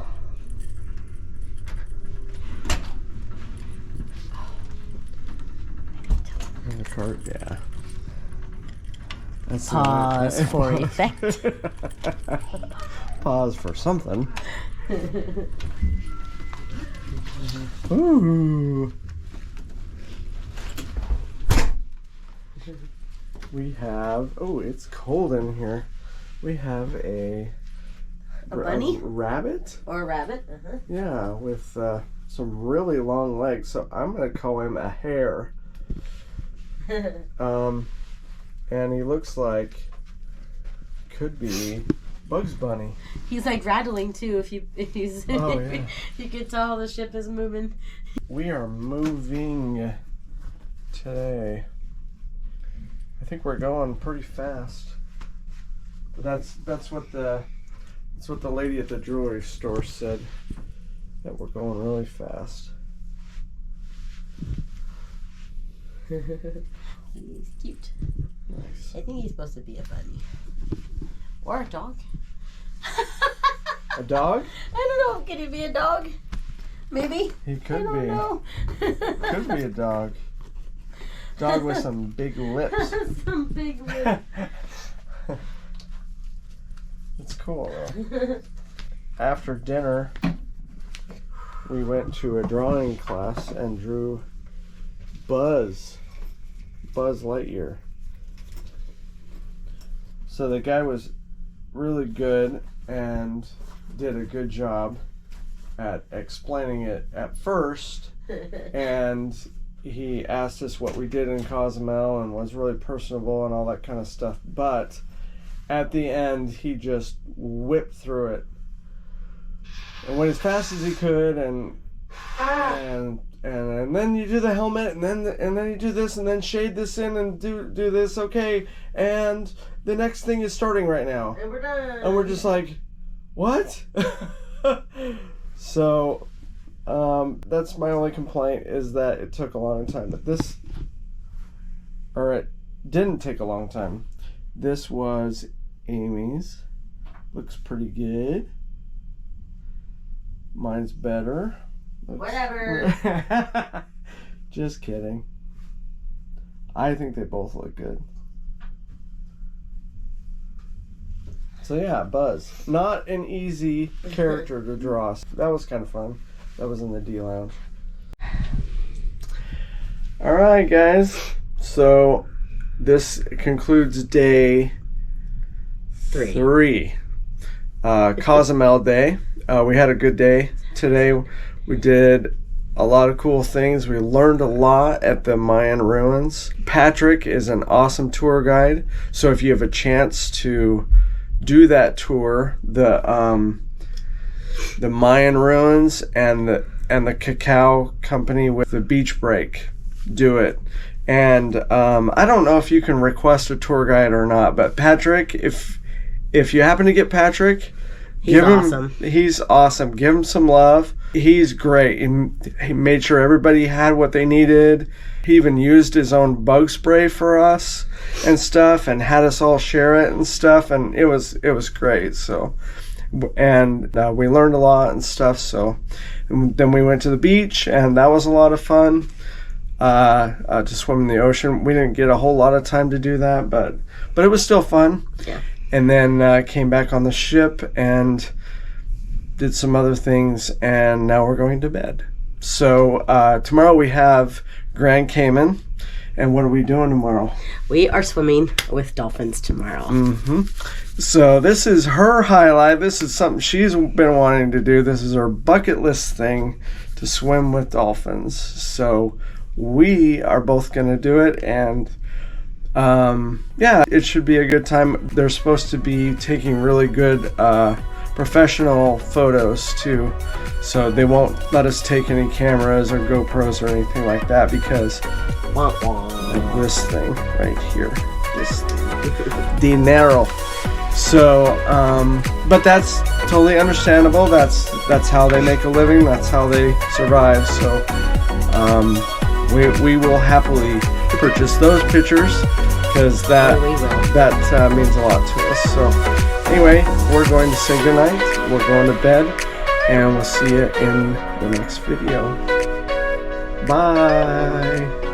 the cart, yeah. That's pause for effect. Pause for something. Ooh. We have, oh, it's cold in here. We have a bunny? Rabbit? Or a rabbit, Yeah, with some really long legs. So I'm going to call him a hare. And he looks like, could be Bugs Bunny. He's like rattling too. If he's, oh, yeah. You can tell the ship is moving. We are moving today. I think we're going pretty fast. That's what the lady at the jewelry store said, that we're going really fast. He's cute. Nice. I think he's supposed to be a bunny. Or a dog. A dog? I don't know. Could he be a dog? Maybe. He could I don't know. Could be a dog. Dog with some big lips. Some big lips. It's cool though. After dinner, we went to a drawing class and drew Buzz Lightyear. So the guy was really good and did a good job at explaining it at first, and he asked us what we did in Cozumel and was really personable and all that kind of stuff, but at the end he just whipped through it and went as fast as he could, and then you do the helmet, and then you do this, and then shade this in, and do this. Okay, and the next thing is starting right now, and we're done. And we're just like, what? So that's my only complaint, is that it took a long time. But it didn't take a long time. This was Amy's. Looks pretty good. Mine's better. Whatever. Just kidding. I think they both look good. So yeah, Buzz. Not an easy character to draw. That was kind of fun. That was in the D Lounge. Alright guys, so this concludes day 3. Cozumel day. We had a good day today. We did a lot of cool things. We learned a lot at the Mayan ruins. Patrick is an awesome tour guide, so if you have a chance to do that tour, the Mayan ruins and the Cacao company with the beach break, do it. And I don't know if you can request a tour guide or not, but Patrick, if you happen to get Patrick, he's awesome. Give him some love. He's great. He made sure everybody had what they needed. He even used his own bug spray for us and stuff, and had us all share it and stuff, and it was great. So, and we learned a lot and stuff. So, and then we went to the beach, and that was a lot of fun. To swim in the ocean. We didn't get a whole lot of time to do that, but it was still fun. Yeah. And then came back on the ship and did some other things, and now we're going to bed. So tomorrow we have Grand Cayman, and what are we doing tomorrow? We are swimming with dolphins tomorrow. Mm-hmm. So this is her highlight. This is something she's been wanting to do. This is her bucket list thing, to swim with dolphins. So we are both going to do it, and yeah, it should be a good time. They're supposed to be taking really good professional photos too, so they won't let us take any cameras or GoPros or anything like that because of this thing right here, this thing, dinero. So, but that's totally understandable. That's how they make a living. That's how they survive. So, we will happily purchase those pictures because that means a lot to us. So, anyway, we're going to say goodnight. We're going to bed, and we'll see you in the next video. Bye.